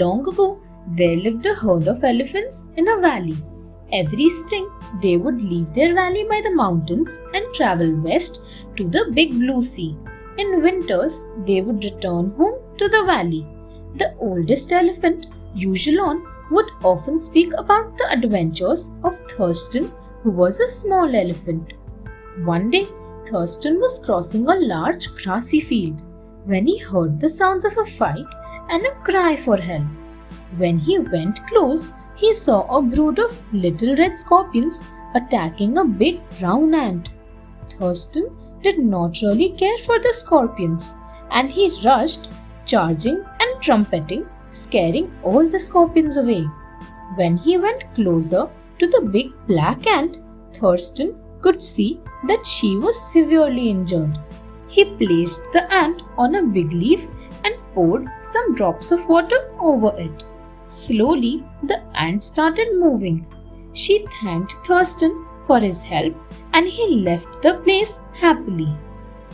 Speaker 1: Long ago, there lived a herd of elephants in a valley. Every spring, they would leave their valley by the mountains and travel west to the big blue sea. In winters, they would return home to the valley. The oldest elephant, Usualon, would often speak about the adventures of Thurston, who was a small elephant. One day, Thurston was crossing a large grassy field when he heard the sounds of a fight and a cry for help. When he went close, he saw a brood of little red scorpions attacking a big brown ant. Thurston did not really care for the scorpions, and he rushed, charging and trumpeting, scaring all the scorpions away. When he went closer to the big black ant, Thurston could see that she was severely injured. He placed the ant on a big leaf and poured some drops of water over it. Slowly, the ant started moving. She thanked Thurston for his help and he left the place happily.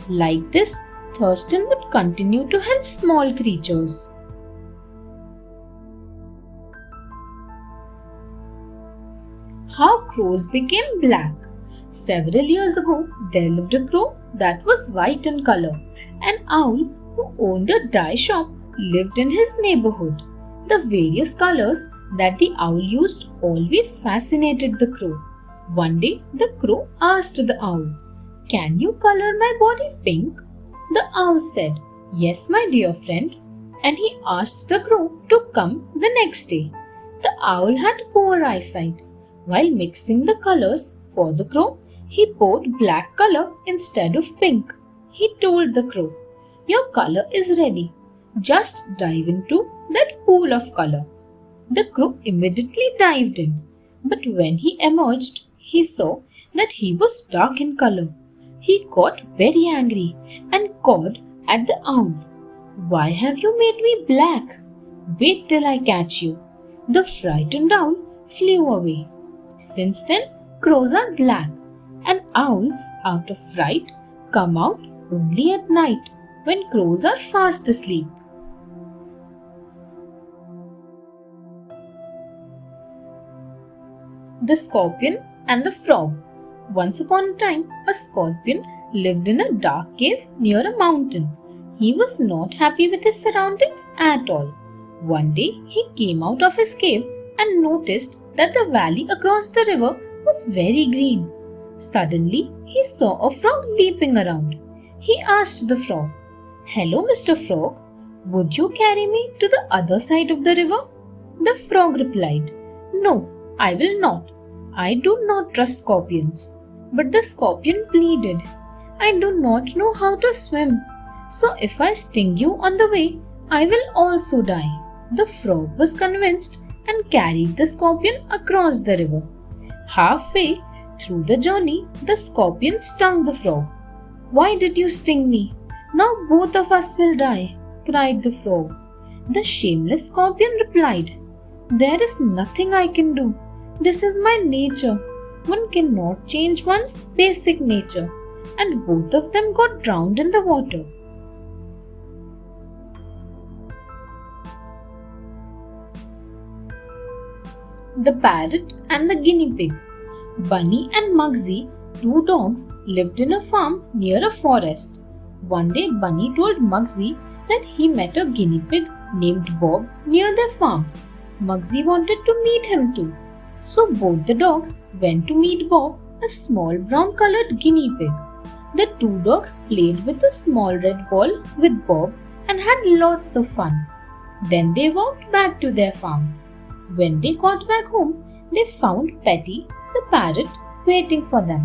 Speaker 1: Like this, Thurston would continue to help small creatures. How crows became black. Several years ago, there lived a crow that was white in color. An owl who owned a dye shop lived in his neighborhood. The various colors that the owl used always fascinated the crow. One day, the crow asked the owl, "Can you color my body pink?" The owl said, "Yes, my dear friend," and he asked the crow to come the next day. The owl had poor eyesight. While mixing the colors for the crow, he poured black color instead of pink. He told the crow, "Your color is ready. Just dive into that pool of color." The crow immediately dived in, but when he emerged, he saw that he was dark in color. He got very angry and cawed at the owl. "Why have you made me black? Wait till I catch you." The frightened owl flew away. Since then, crows are black, and owls, out of fright, come out only at night when crows are fast asleep. The Scorpion and the Frog. Once upon a time, a scorpion lived in a dark cave near a mountain. He was not happy with his surroundings at all. One day, he came out of his cave and noticed that the valley across the river was very green. Suddenly, he saw a frog leaping around. He asked the frog, "Hello, Mr. Frog, would you carry me to the other side of the river?" The frog replied, "No, I will not. I do not trust scorpions." But the scorpion pleaded, "I do not know how to swim, so if I sting you on the way, I will also die." The frog was convinced and carried the scorpion across the river. Halfway through the journey, the scorpion stung the frog. "Why did you sting me? Now both of us will die," cried the frog. The shameless scorpion replied, "There is nothing I can do. This is my nature. One cannot change one's basic nature." And both of them got drowned in the water. The Parrot and the Guinea Pig. Bunny and Muggsy, two dogs, lived in a farm near a forest. One day, Bunny told Muggsy that he met a guinea pig named Bob near their farm. Muggsy wanted to meet him too. So both the dogs went to meet Bob, a small brown colored guinea pig. The two dogs played with a small red ball with Bob and had lots of fun. Then they walked back to their farm. When they got back home, they found Petty, the parrot, waiting for them.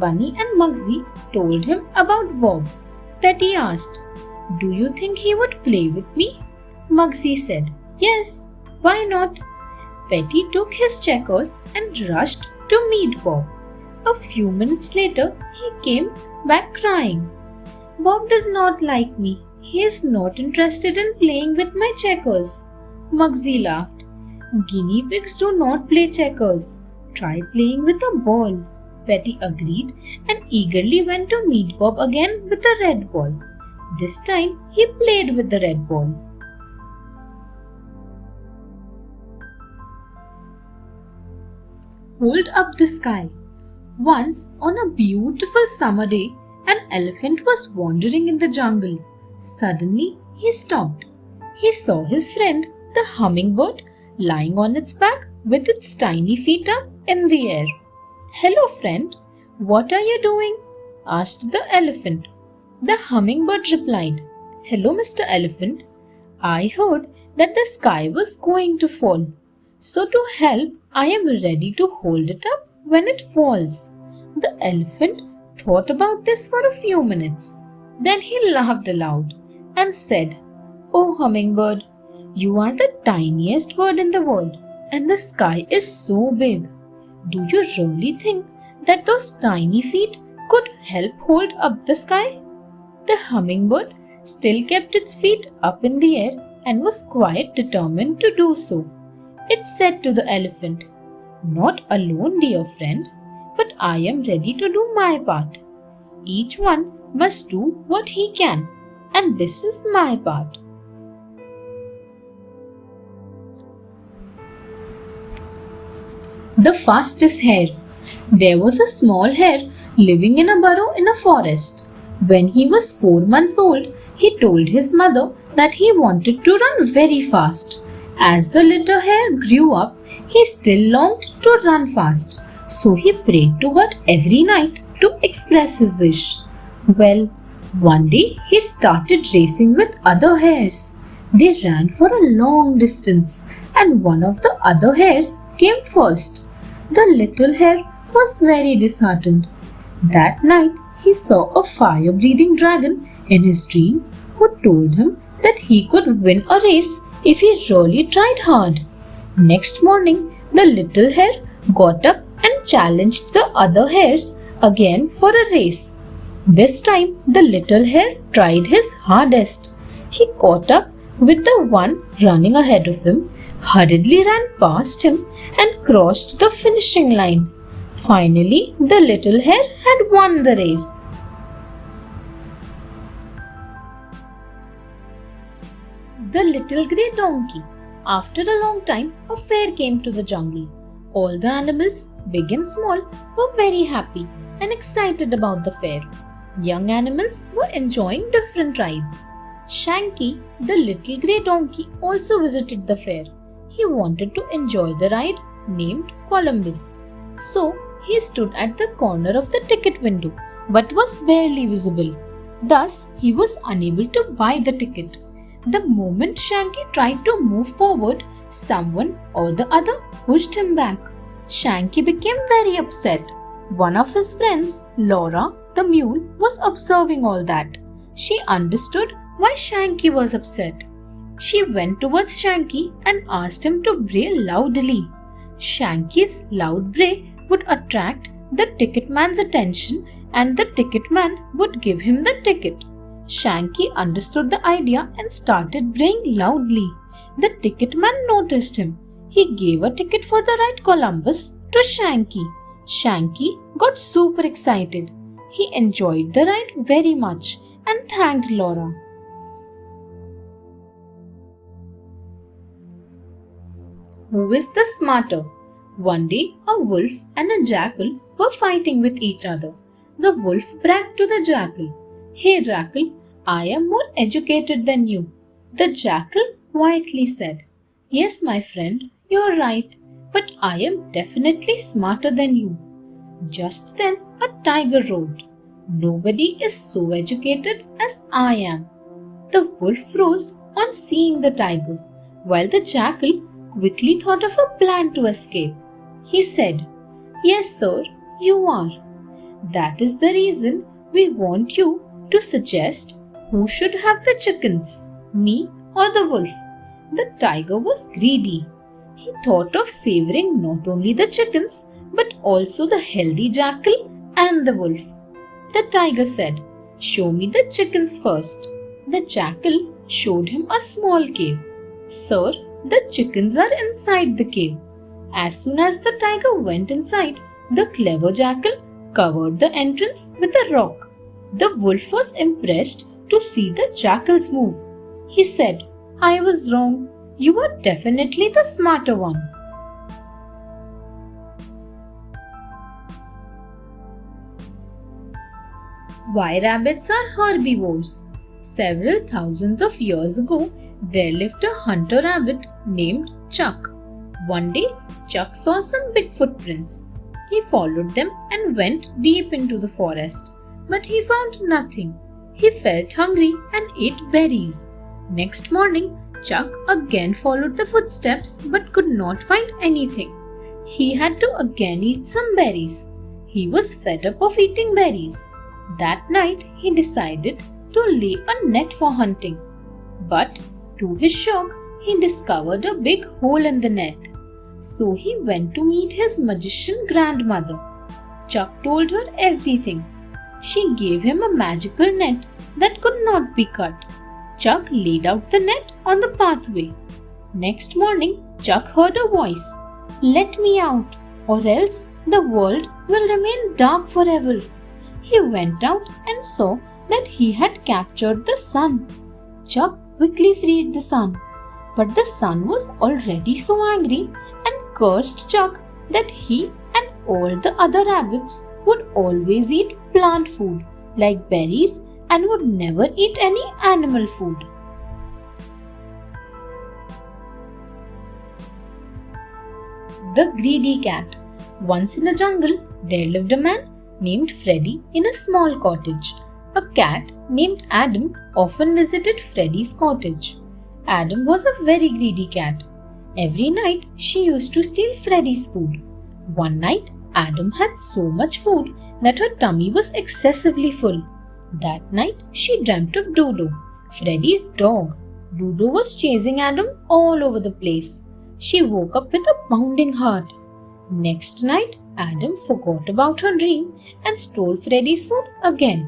Speaker 1: Bunny and Muggsy told him about Bob. Petty asked, "Do you think he would play with me?" Muggsy said, "Yes, why not?" Petty took his checkers and rushed to meet Bob. A few minutes later, he came back crying. "Bob does not like me. He is not interested in playing with my checkers." Muggsy laughed. "Guinea pigs do not play checkers. Try playing with a ball." Petty agreed and eagerly went to meet Bob again with a red ball. This time he played with the red ball. Hold up the sky. Once, on a beautiful summer day, an elephant was wandering in the jungle. Suddenly, he stopped. He saw his friend, the hummingbird, lying on its back with its tiny feet up in the air. "Hello, friend. What are you doing?" asked the elephant. The hummingbird replied, "Hello, Mr. Elephant. I heard that the sky was going to fall. So to help, I am ready to hold it up when it falls." The elephant thought about this for a few minutes. Then he laughed aloud and said, "Oh hummingbird, you are the tiniest bird in the world, and the sky is so big. Do you really think that those tiny feet could help hold up the sky?" The hummingbird still kept its feet up in the air and was quite determined to do so. It said to the elephant, "Not alone, dear friend, but I am ready to do my part. Each one must do what he can, and this is my part." The fastest hare. There was a small hare living in a burrow in a forest. When he was 4 months old, he told his mother that he wanted to run very fast. As the little hare grew up, he still longed to run fast, so he prayed to God every night to express his wish. Well, one day he started racing with other hares. They ran for a long distance, and one of the other hares came first. The little hare was very disheartened. That night he saw a fire-breathing dragon in his dream who told him that he could win a race if he really tried hard. Next morning, the little hare got up and challenged the other hares again for a race. This time, the little hare tried his hardest. He caught up with the one running ahead of him, hurriedly ran past him, and crossed the finishing line. Finally, the little hare had won the race. The little grey donkey. After a long time, a fair came to the jungle. All the animals, big and small, were very happy and excited about the fair. Young animals were enjoying different rides. Shanky, the little grey donkey, also visited the fair. He wanted to enjoy the ride named Columbus. So, he stood at the corner of the ticket window but was barely visible. Thus, he was unable to buy the ticket. The moment Shanky tried to move forward, someone or the other pushed him back. Shanky became very upset. One of his friends, Laura, the mule, was observing all that. She understood why Shanky was upset. She went towards Shanky and asked him to bray loudly. Shanky's loud bray would attract the ticket man's attention, and the ticket man would give him the ticket. Shanky understood the idea and started braying loudly. The ticket man noticed him. He gave a ticket for the ride Columbus to Shanky. Shanky got super excited. He enjoyed the ride very much and thanked Laura. Who is the smarter? One day, a wolf and a jackal were fighting with each other. The wolf bragged to the jackal, "Hey jackal, I am more educated than you." The jackal quietly said, "Yes, my friend, you're right, but I am definitely smarter than you." Just then, a tiger roared, "Nobody is so educated as I am." The wolf rose on seeing the tiger, while the jackal quickly thought of a plan to escape. He said, "Yes, sir, you are. That is the reason we want you to suggest who should have the chickens, me or the wolf." The tiger was greedy. He thought of savoring not only the chickens but also the healthy jackal and the wolf. The tiger said, "Show me the chickens first." The jackal showed him a small cave. "Sir, the chickens are inside the cave." As soon as the tiger went inside, the clever jackal covered the entrance with a rock. The wolf was impressed to see the jackal's move. He said, "I was wrong. You are definitely the smarter one." Why rabbits are herbivores? Several thousands of years ago, there lived a hunter rabbit named Chuck. One day, Chuck saw some big footprints. He followed them and went deep into the forest. but he found nothing. He felt hungry and ate berries. Next morning, Chuck again followed the footsteps but could not find anything. He had to again eat some berries. He was fed up of eating berries. That night, he decided to lay a net for hunting. But to his shock, he discovered a big hole in the net. So he went to meet his magician grandmother. Chuck told her everything. She gave him a magical net that could not be cut. Chuck laid out the net on the pathway. Next morning, Chuck heard a voice. "Let me out, or else the world will remain dark forever." He went out and saw that he had captured the sun. Chuck quickly freed the sun, but the sun was already so angry and cursed Chuck that he and all the other rabbits would always eat plant food like berries and would never eat any animal food. The Greedy Cat. Once in a jungle, there lived a man named Freddy in a small cottage. A cat named Adam often visited Freddy's cottage. Adam was a very greedy cat. Every night, she used to steal Freddy's food. One night, Adam had so much food that her tummy was excessively full. That night, she dreamt of Dodo, Freddy's dog. Dodo was chasing Adam all over the place. She woke up with a pounding heart. Next night, Adam forgot about her dream and stole Freddy's food again.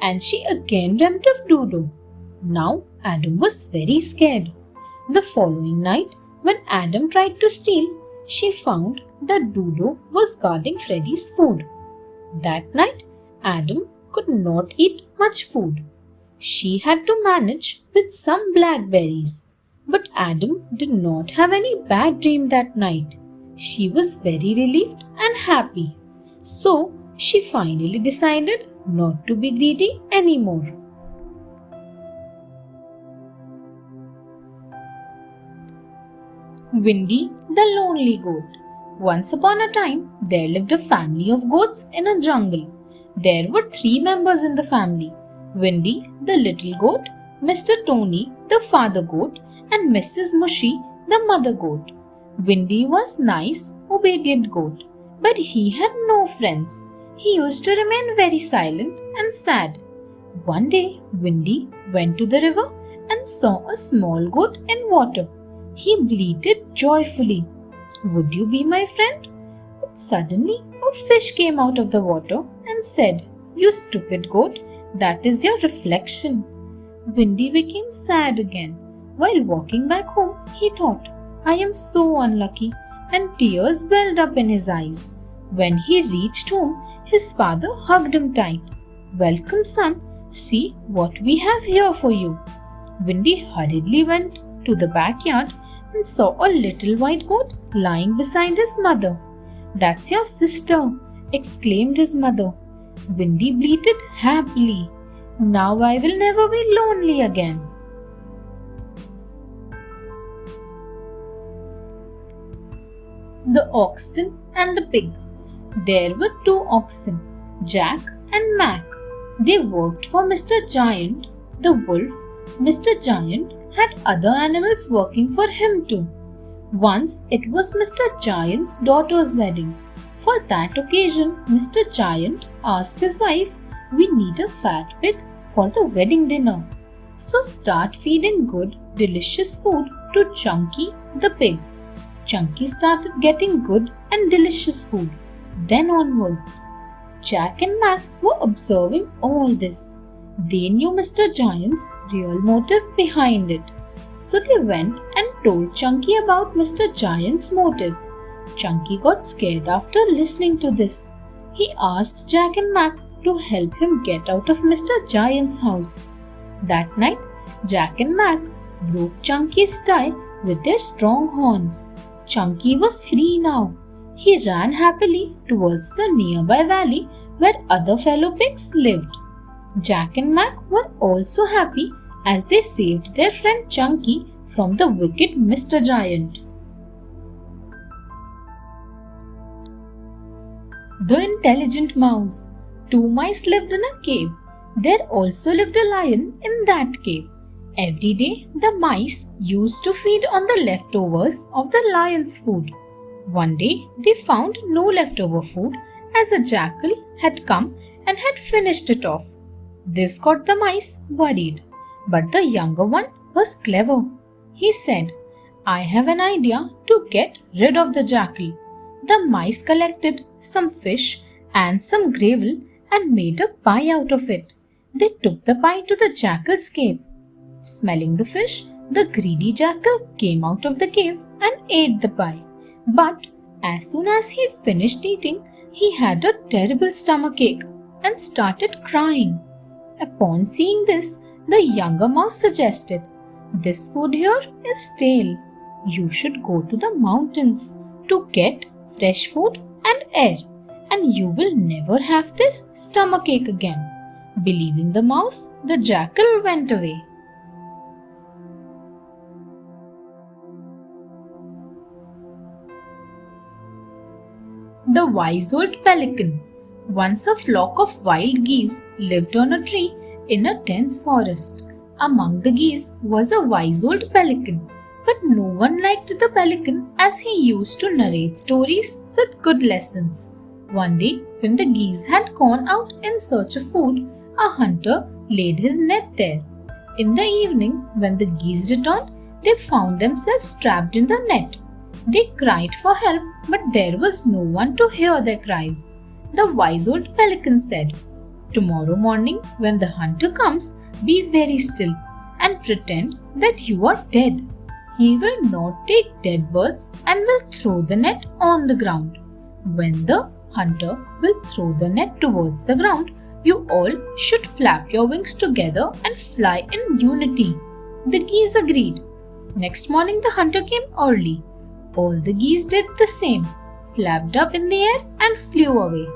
Speaker 1: And she again dreamt of Dodo. Now, Adam was very scared. The following night, when Adam tried to steal, she found that Dodo was guarding Freddy's food. That night, Adam could not eat much food. She had to manage with some blackberries. But Adam did not have any bad dream that night. She was very relieved and happy. So, she finally decided not to be greedy anymore. Windy the Lonely Goat. Once upon a time, there lived a family of goats in a jungle. There were 3 members in the family: Windy the little goat, Mr. Tony the father goat, and Mrs. Mushy the mother goat. Windy was nice, obedient goat, but he had no friends. He used to remain very silent and sad. One day, Windy went to the river and saw a small goat in water. He bleated joyfully, "Would you be my friend?" But suddenly, a fish came out of the water and said, "You stupid goat, that is your reflection." Windy became sad again. While walking back home, he thought, "I am so unlucky," and tears welled up in his eyes. When he reached home, his father hugged him tight. "Welcome, son. See what we have here for you." Windy hurriedly went to the backyard and saw a little white goat lying beside his mother. "That's your sister," exclaimed his mother. Windy bleated happily, "Now I will never be lonely again." The Oxen and the Pig. There were 2 oxen, Jack and Mac. They worked for Mr. Giant, the wolf. Mr. Giant had other animals working for him too. Once it was Mr. Giant's daughter's wedding. For that occasion, Mr. Giant asked his wife, "We need a fat pig for the wedding dinner. So start feeding good, delicious food to Chunky the pig." Chunky started getting good and delicious food. Then onwards, Jack and Mac were observing all this. They knew Mr. Giant's real motive behind it. So they went and told Chunky about Mr. Giant's motive. Chunky got scared after listening to this. He asked Jack and Mac to help him get out of Mr. Giant's house. That night, Jack and Mac broke Chunky's tie with their strong horns. Chunky was free now. He ran happily towards the nearby valley where other fellow pigs lived. Jack and Mac were also happy as they saved their friend Chunky from the wicked Mr. Giant. The Intelligent Mouse. Two mice lived in a cave. There also lived a lion in that cave. Every day, the mice used to feed on the leftovers of the lion's food. One day, they found no leftover food as a jackal had come and had finished it off. This got the mice worried. But the younger one was clever. He said, I have an idea to get rid of the jackal. The mice collected some fish and some gravel and made a pie out of it. They took the pie to the jackal's cave. Smelling the fish, the greedy jackal came out of the cave and ate the pie. But as soon as he finished eating, he had a terrible stomachache and started crying. Upon seeing this, the younger mouse suggested, This food here is stale. You should go to the mountains to get fresh food and air, and you will never have this stomachache again. Believing the mouse, the jackal went away. The wise old pelican. Once a flock of wild geese lived on a tree in a dense forest. Among the geese was a wise old pelican, but no one liked the pelican as he used to narrate stories with good lessons. One day, when the geese had gone out in search of food, a hunter laid his net there. In the evening, when the geese returned, they found themselves trapped in the net. They cried for help, but there was no one to hear their cries. The wise old pelican said, Tomorrow morning, when the hunter comes, be very still and pretend that you are dead. He will not take dead birds and will throw the net on the ground. When the hunter will throw the net towards the ground, you all should flap your wings together and fly in unity. The geese agreed. Next morning, the hunter came early. All the geese did the same, flapped up in the air and flew away.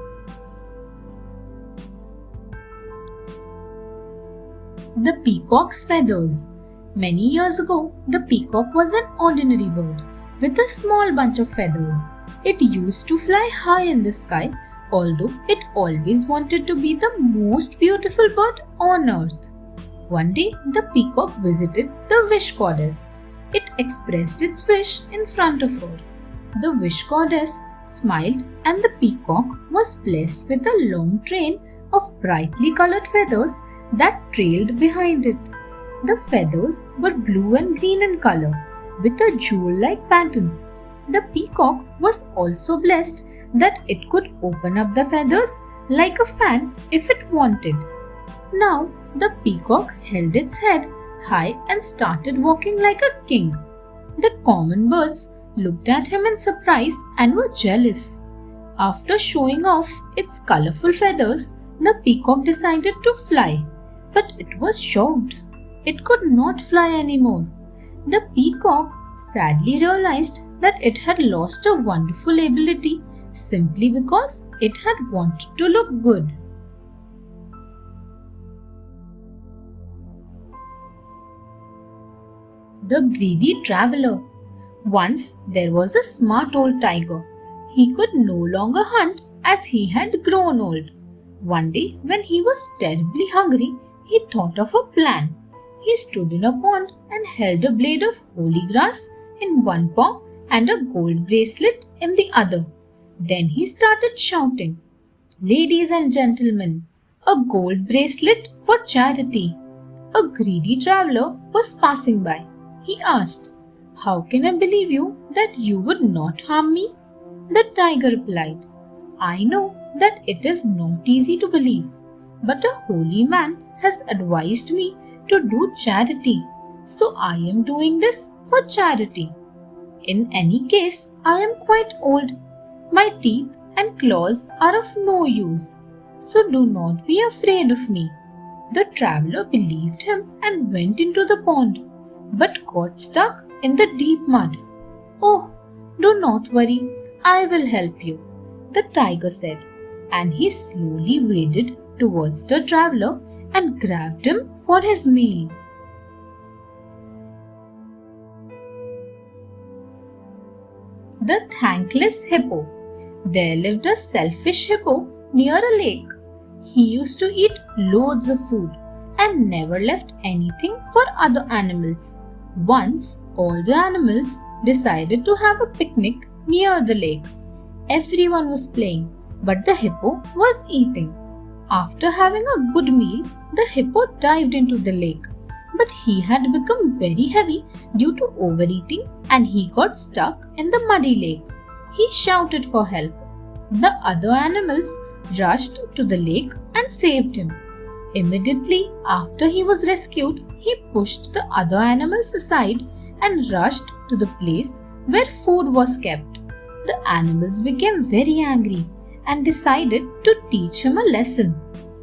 Speaker 1: The peacock's feathers. Many years ago, the peacock was an ordinary bird with a small bunch of feathers. It used to fly high in the sky, although it always wanted to be the most beautiful bird on earth. One day, the peacock visited the wish goddess. It expressed its wish in front of her. The wish goddess smiled and the peacock was blessed with a long train of brightly colored feathers that trailed behind it. The feathers were blue and green in color with a jewel-like pattern. The peacock was also blessed that it could open up the feathers like a fan if it wanted. Now the peacock held its head high and started walking like a king. The common birds looked at him in surprise and were jealous. After showing off its colorful feathers, the peacock decided to fly, but it was shocked. It could not fly anymore. The peacock sadly realized that it had lost a wonderful ability simply because it had wanted to look good. The greedy traveler. Once there was a smart old tiger. He could no longer hunt as he had grown old. One day, when he was terribly hungry, he thought of a plan. He stood in a pond and held a blade of holy grass in one paw and a gold bracelet in the other. Then he started shouting, Ladies and gentlemen, a gold bracelet for charity. A greedy traveler was passing by. He asked, How can I believe you that you would not harm me? The tiger replied, I know that it is not easy to believe, but a holy man has advised me to do charity, so I am doing this for charity. In any case, I am quite old. My teeth and claws are of no use, so do not be afraid of me. The traveler believed him and went into the pond, but got stuck in the deep mud. Oh, do not worry, I will help you, the tiger said, and he slowly waded towards the traveler and grabbed him for his meal. The thankless hippo. There lived a selfish hippo near a lake. He used to eat loads of food and never left anything for other animals. Once, all the animals decided to have a picnic near the lake. Everyone was playing, but the hippo was eating. After having a good meal, the hippo dived into the lake. But he had become very heavy due to overeating and he got stuck in the muddy lake. He shouted for help. The other animals rushed to the lake and saved him. Immediately after he was rescued, he pushed the other animals aside and rushed to the place where food was kept. The animals became very angry and decided to teach him a lesson.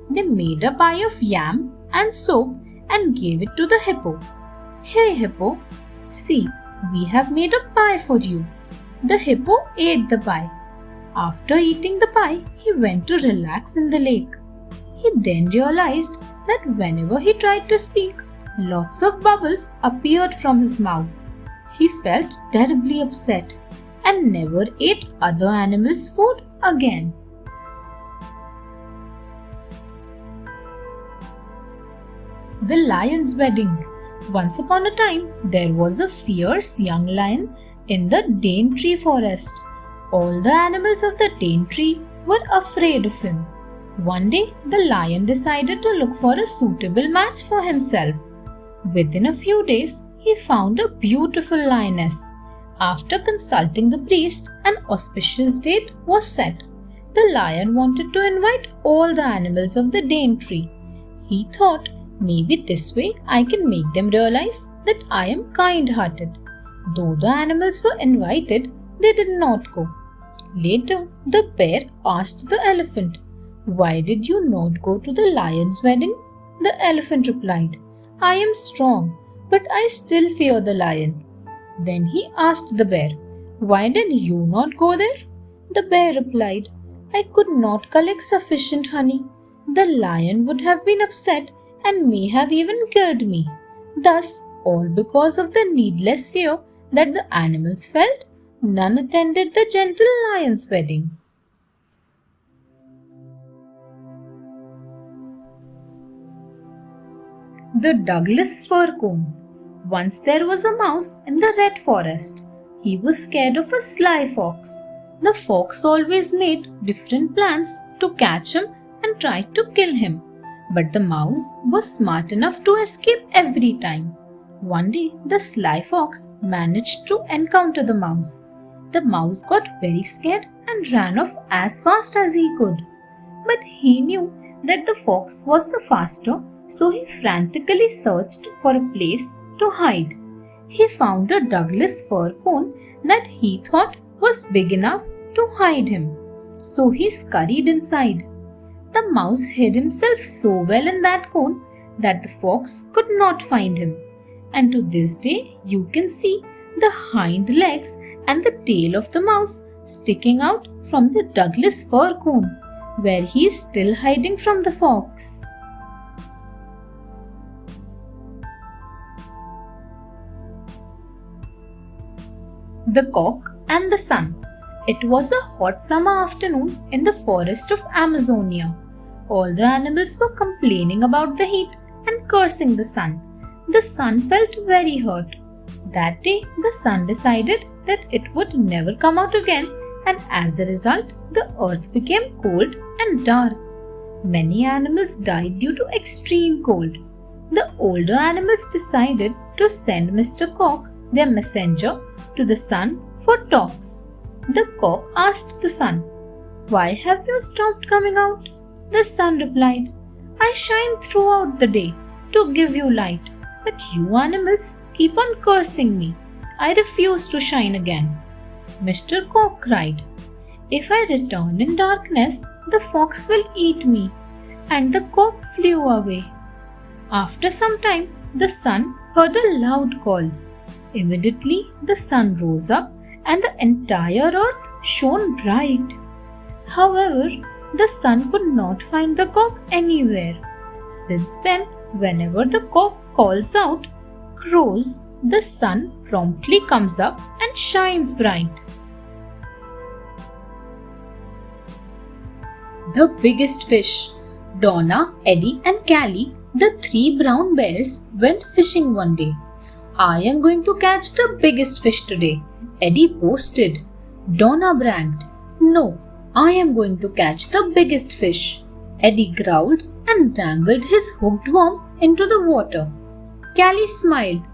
Speaker 1: They made a pie of yam and soap and gave it to the hippo. "Hey hippo, see, we have made a pie for you." The hippo ate the pie. After eating the pie, he went to relax in the lake. He then realized that whenever he tried to speak, lots of bubbles appeared from his mouth. He felt terribly upset and never ate other animals' food again. The Lion's Wedding. Once upon a time, there was a fierce young lion in the Daintree forest. All the animals of the Daintree were afraid of him. One day, the lion decided to look for a suitable match for himself. Within a few days, he found a beautiful lioness. After consulting the priest, an auspicious date was set. The lion wanted to invite all the animals of the Daintree. He thought, maybe this way I can make them realize that I am kind-hearted. Though the animals were invited, they did not go. Later, the bear asked the elephant, "Why did you not go to the lion's wedding?" The elephant replied, "I am strong, but I still fear the lion." Then he asked the bear, "Why did you not go there?" The bear replied, "I could not collect sufficient honey. The lion would have been upset and may have even killed me. Thus, all because of the needless fear that the animals felt, none attended the gentle lion's wedding." The Douglas Fir Cone. Once there was a mouse in the red forest. He was scared of a sly fox. The fox always made different plans to catch him and tried to kill him. But the mouse was smart enough to escape every time. One day, the sly fox managed to encounter the mouse. The mouse got very scared and ran off as fast as he could. But he knew that the fox was the faster, so he frantically searched for a place to hide. He found a Douglas fir cone that he thought was big enough to hide him. So he scurried inside. The mouse hid himself so well in that cone that the fox could not find him. And to this day, you can see the hind legs and the tail of the mouse sticking out from the Douglas fir cone, where he is still hiding from the fox. The Cock and the Sun. It was a hot summer afternoon in the forest of Amazonia. All the animals were complaining about the heat and cursing the sun. The sun felt very hurt. That day, the sun decided that it would never come out again, and as a result, the earth became cold and dark. Many animals died due to extreme cold. The older animals decided to send Mr. Cock, their messenger, to the sun for talks. The cock asked the sun, "Why have you stopped coming out?" The sun replied, "I shine throughout the day to give you light, but you animals keep on cursing me. I refuse to shine again." Mr. Cock cried, "If I return in darkness, the fox will eat me." And the cock flew away. After some time, the sun heard a loud call. Immediately, the sun rose up and the entire earth shone bright. However, the sun could not find the cock anywhere. Since then, whenever the cock calls out, crows, the sun promptly comes up and shines bright. The biggest fish. Donna, Eddie, and Callie, the three brown bears, went fishing one day. I am going to catch the biggest fish today, Eddie boasted. Donna bragged, No, I am going to catch the biggest fish. Eddie growled and dangled his hooked worm into the water. Callie smiled.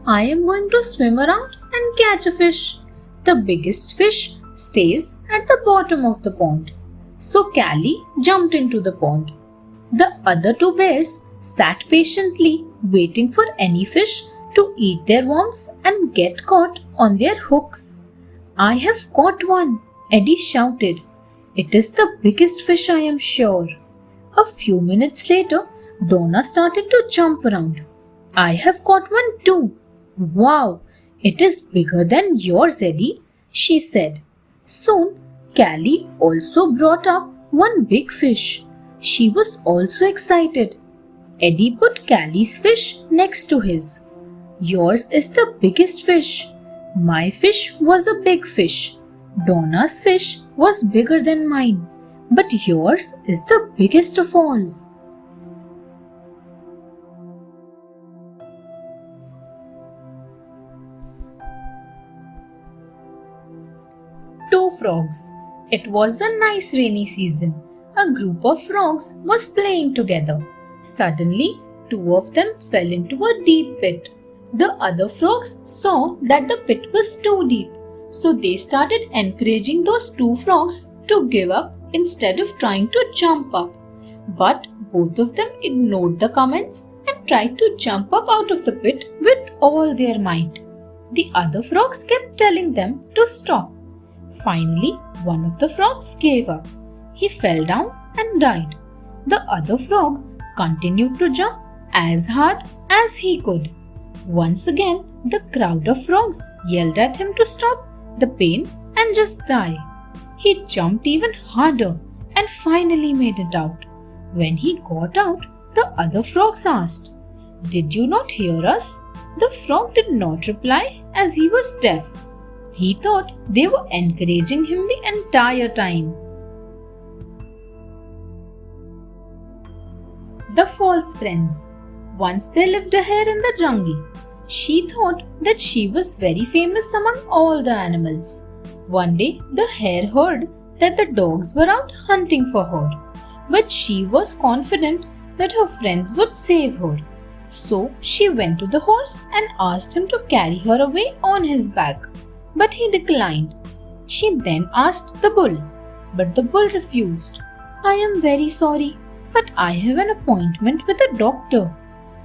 Speaker 1: I am going to swim around and catch a fish. The biggest fish stays at the bottom of the pond. So Callie jumped into the pond. The other two bears sat patiently waiting for any fish to eat their worms and get caught on their hooks. I have caught one, Eddie shouted. It is the biggest fish, I am sure. A few minutes later, Donna started to jump around. I have caught one too. Wow, it is bigger than yours, Eddie, she said. Soon, Callie also brought up one big fish. She was also excited. Eddie put Callie's fish next to his. Yours is the biggest fish. My fish was a big fish. Donna's fish was bigger than mine, but yours is the biggest of all. Two frogs. It was a nice rainy season. A group of frogs was playing together. Suddenly, two of them fell into a deep pit. The other frogs saw that the pit was too deep, so they started encouraging those two frogs to give up instead of trying to jump up. But both of them ignored the comments and tried to jump up out of the pit with all their might. The other frogs kept telling them to stop. Finally, one of the frogs gave up. He fell down and died. The other frog continued to jump as hard as he could. Once again, the crowd of frogs yelled at him to stop the pain and just die. He jumped even harder and finally made it out. When he got out, the other frogs asked, Did you not hear us? The frog did not reply as he was deaf. He thought they were encouraging him the entire time. The false friends. Once there lived a hare in the jungle. She thought that she was very famous among all the animals. One day, the hare heard that the dogs were out hunting for her, but she was confident that her friends would save her. So she went to the horse and asked him to carry her away on his back. But he declined. She then asked the bull, but the bull refused. I am very sorry, but I have an appointment with a doctor.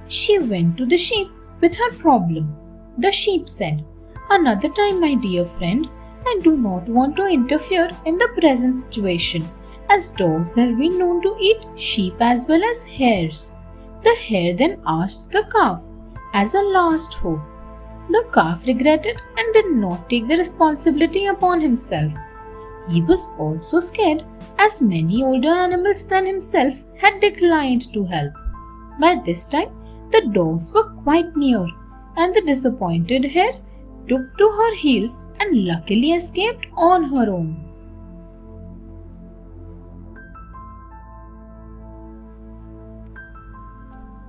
Speaker 1: She went to the sheep with her problem. The sheep said, Another time, my dear friend, I do not want to interfere in the present situation, as dogs have been known to eat sheep as well as hares. The hare then asked the calf as a last hope. The calf regretted and did not take the responsibility upon himself. He was also scared, as many older animals than himself had declined to help. By this time, the dogs were quite near, and the disappointed hare took to her heels and luckily escaped on her own.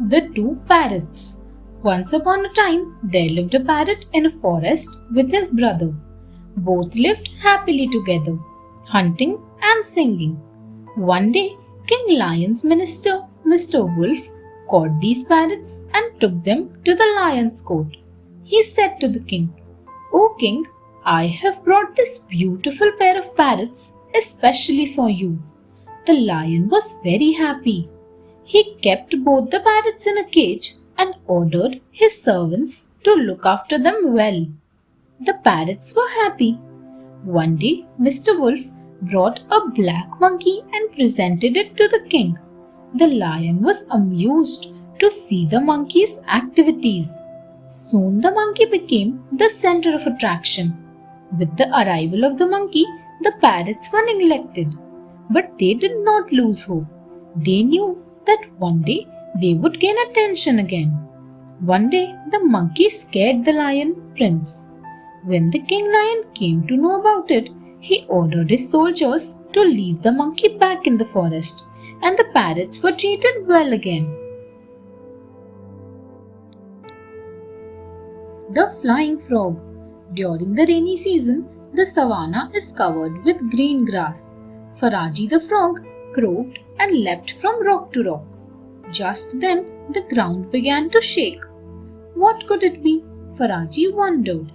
Speaker 1: The two parrots. Once upon a time, there lived a parrot in a forest with his brother. Both lived happily together, hunting and singing. One day, King Lion's minister, Mr. Wolf, caught these parrots and took them to the lion's court. He said to the king, O king, I have brought this beautiful pair of parrots especially for you. The lion was very happy. He kept both the parrots in a cage and ordered his servants to look after them well. The parrots were happy. One day, Mr. Wolf brought a black monkey and presented it to the king. The lion was amused to see the monkey's activities. Soon the monkey became the center of attraction. With the arrival of the monkey, the parrots were neglected. But they did not lose hope. They knew that one day they would gain attention again. One day, the monkey scared the lion prince. When the king lion came to know about it, he ordered his soldiers to leave the monkey back in the forest and the parrots were treated well again. The Flying Frog. During the rainy season, the savannah is covered with green grass. Faraji the frog croaked and leapt from rock to rock. Just then, the ground began to shake. What could it be? Faraji wondered.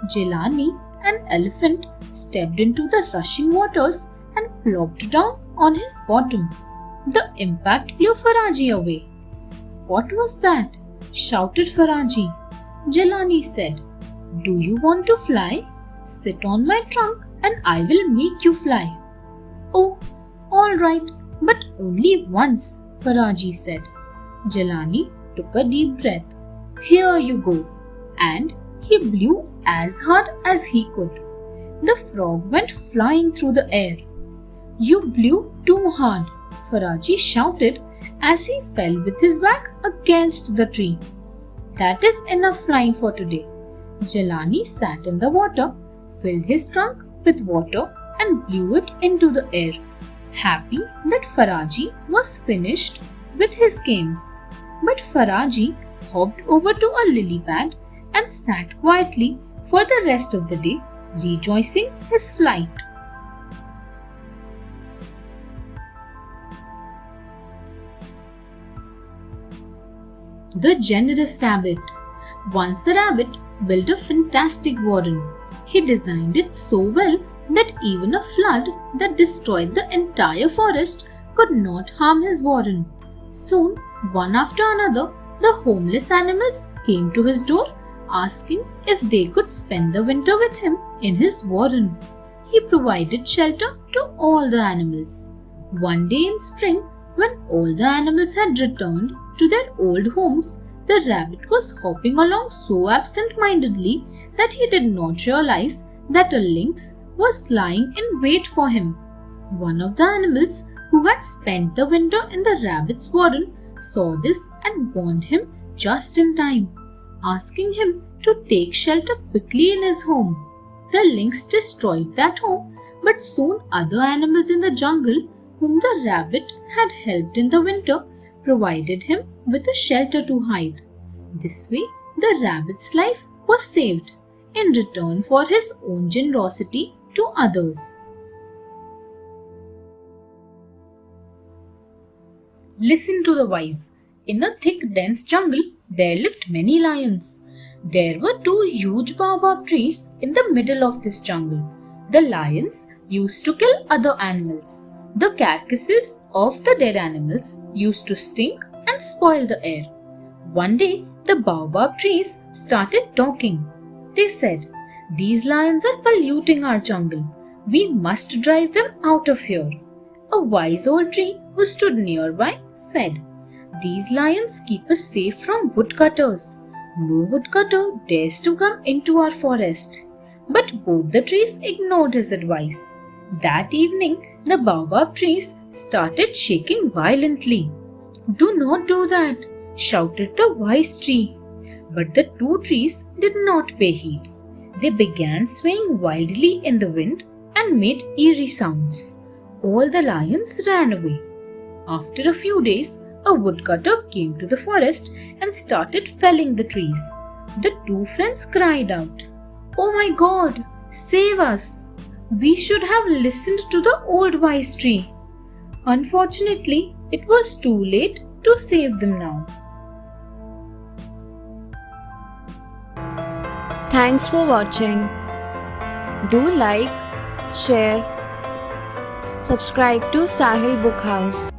Speaker 1: Jelani, an elephant, stepped into the rushing waters and plopped down on his bottom. The impact blew Faraji away. What was that? Shouted Faraji. Jelani said, Do you want to fly? Sit on my trunk and I will make you fly. Oh, all right, but only once, Faraji said. Jelani took a deep breath. Here you go. And he blew as hard as he could. The frog went flying through the air. You blew too hard, Faraji shouted as he fell with his back against the tree. That is enough flying for today. Jelani sat in the water, filled his trunk with water and blew it into the air, happy that Faraji was finished with his games. But Faraji hopped over to a lily pad and sat quietly for the rest of the day, rejoicing his flight. The Generous Rabbit. Once the rabbit built a fantastic warren. He designed it so well that even a flood that destroyed the entire forest could not harm his warren. Soon, one after another, the homeless animals came to his door asking if they could spend the winter with him in his warren. He provided shelter to all the animals. One day in spring, when all the animals had returned to their old homes, the rabbit was hopping along so absent-mindedly that he did not realize that a lynx was lying in wait for him. One of the animals who had spent the winter in the rabbit's warren saw this and warned him just in time, asking him to take shelter quickly in his home. The lynx destroyed that home, but soon other animals in the jungle whom the rabbit had helped in the winter provided him with a shelter to hide. This way, the rabbit's life was saved in return for his own generosity to others. Listen to the wise. In a thick, dense jungle, there lived many lions. There were two huge baobab trees in the middle of this jungle. The lions used to kill other animals. The carcasses of the dead animals used to stink and spoil the air. One day, the baobab trees started talking. They said, These lions are polluting our jungle. We must drive them out of here. A wise old tree who stood nearby said, These lions keep us safe from woodcutters. No woodcutter dares to come into our forest. But both the trees ignored his advice. That evening, the baobab trees started shaking violently. Do not do that, shouted the wise tree. But the two trees did not pay heed. They began swaying wildly in the wind and made eerie sounds. All the lions ran away. After a few days, a woodcutter came to the forest and started felling the trees. The two friends cried out, Oh my God, save us! We should have listened to the old wise tree. Unfortunately, it was too late to save them now.
Speaker 2: Thanks for watching. Do like, share, subscribe to Sahil Book House.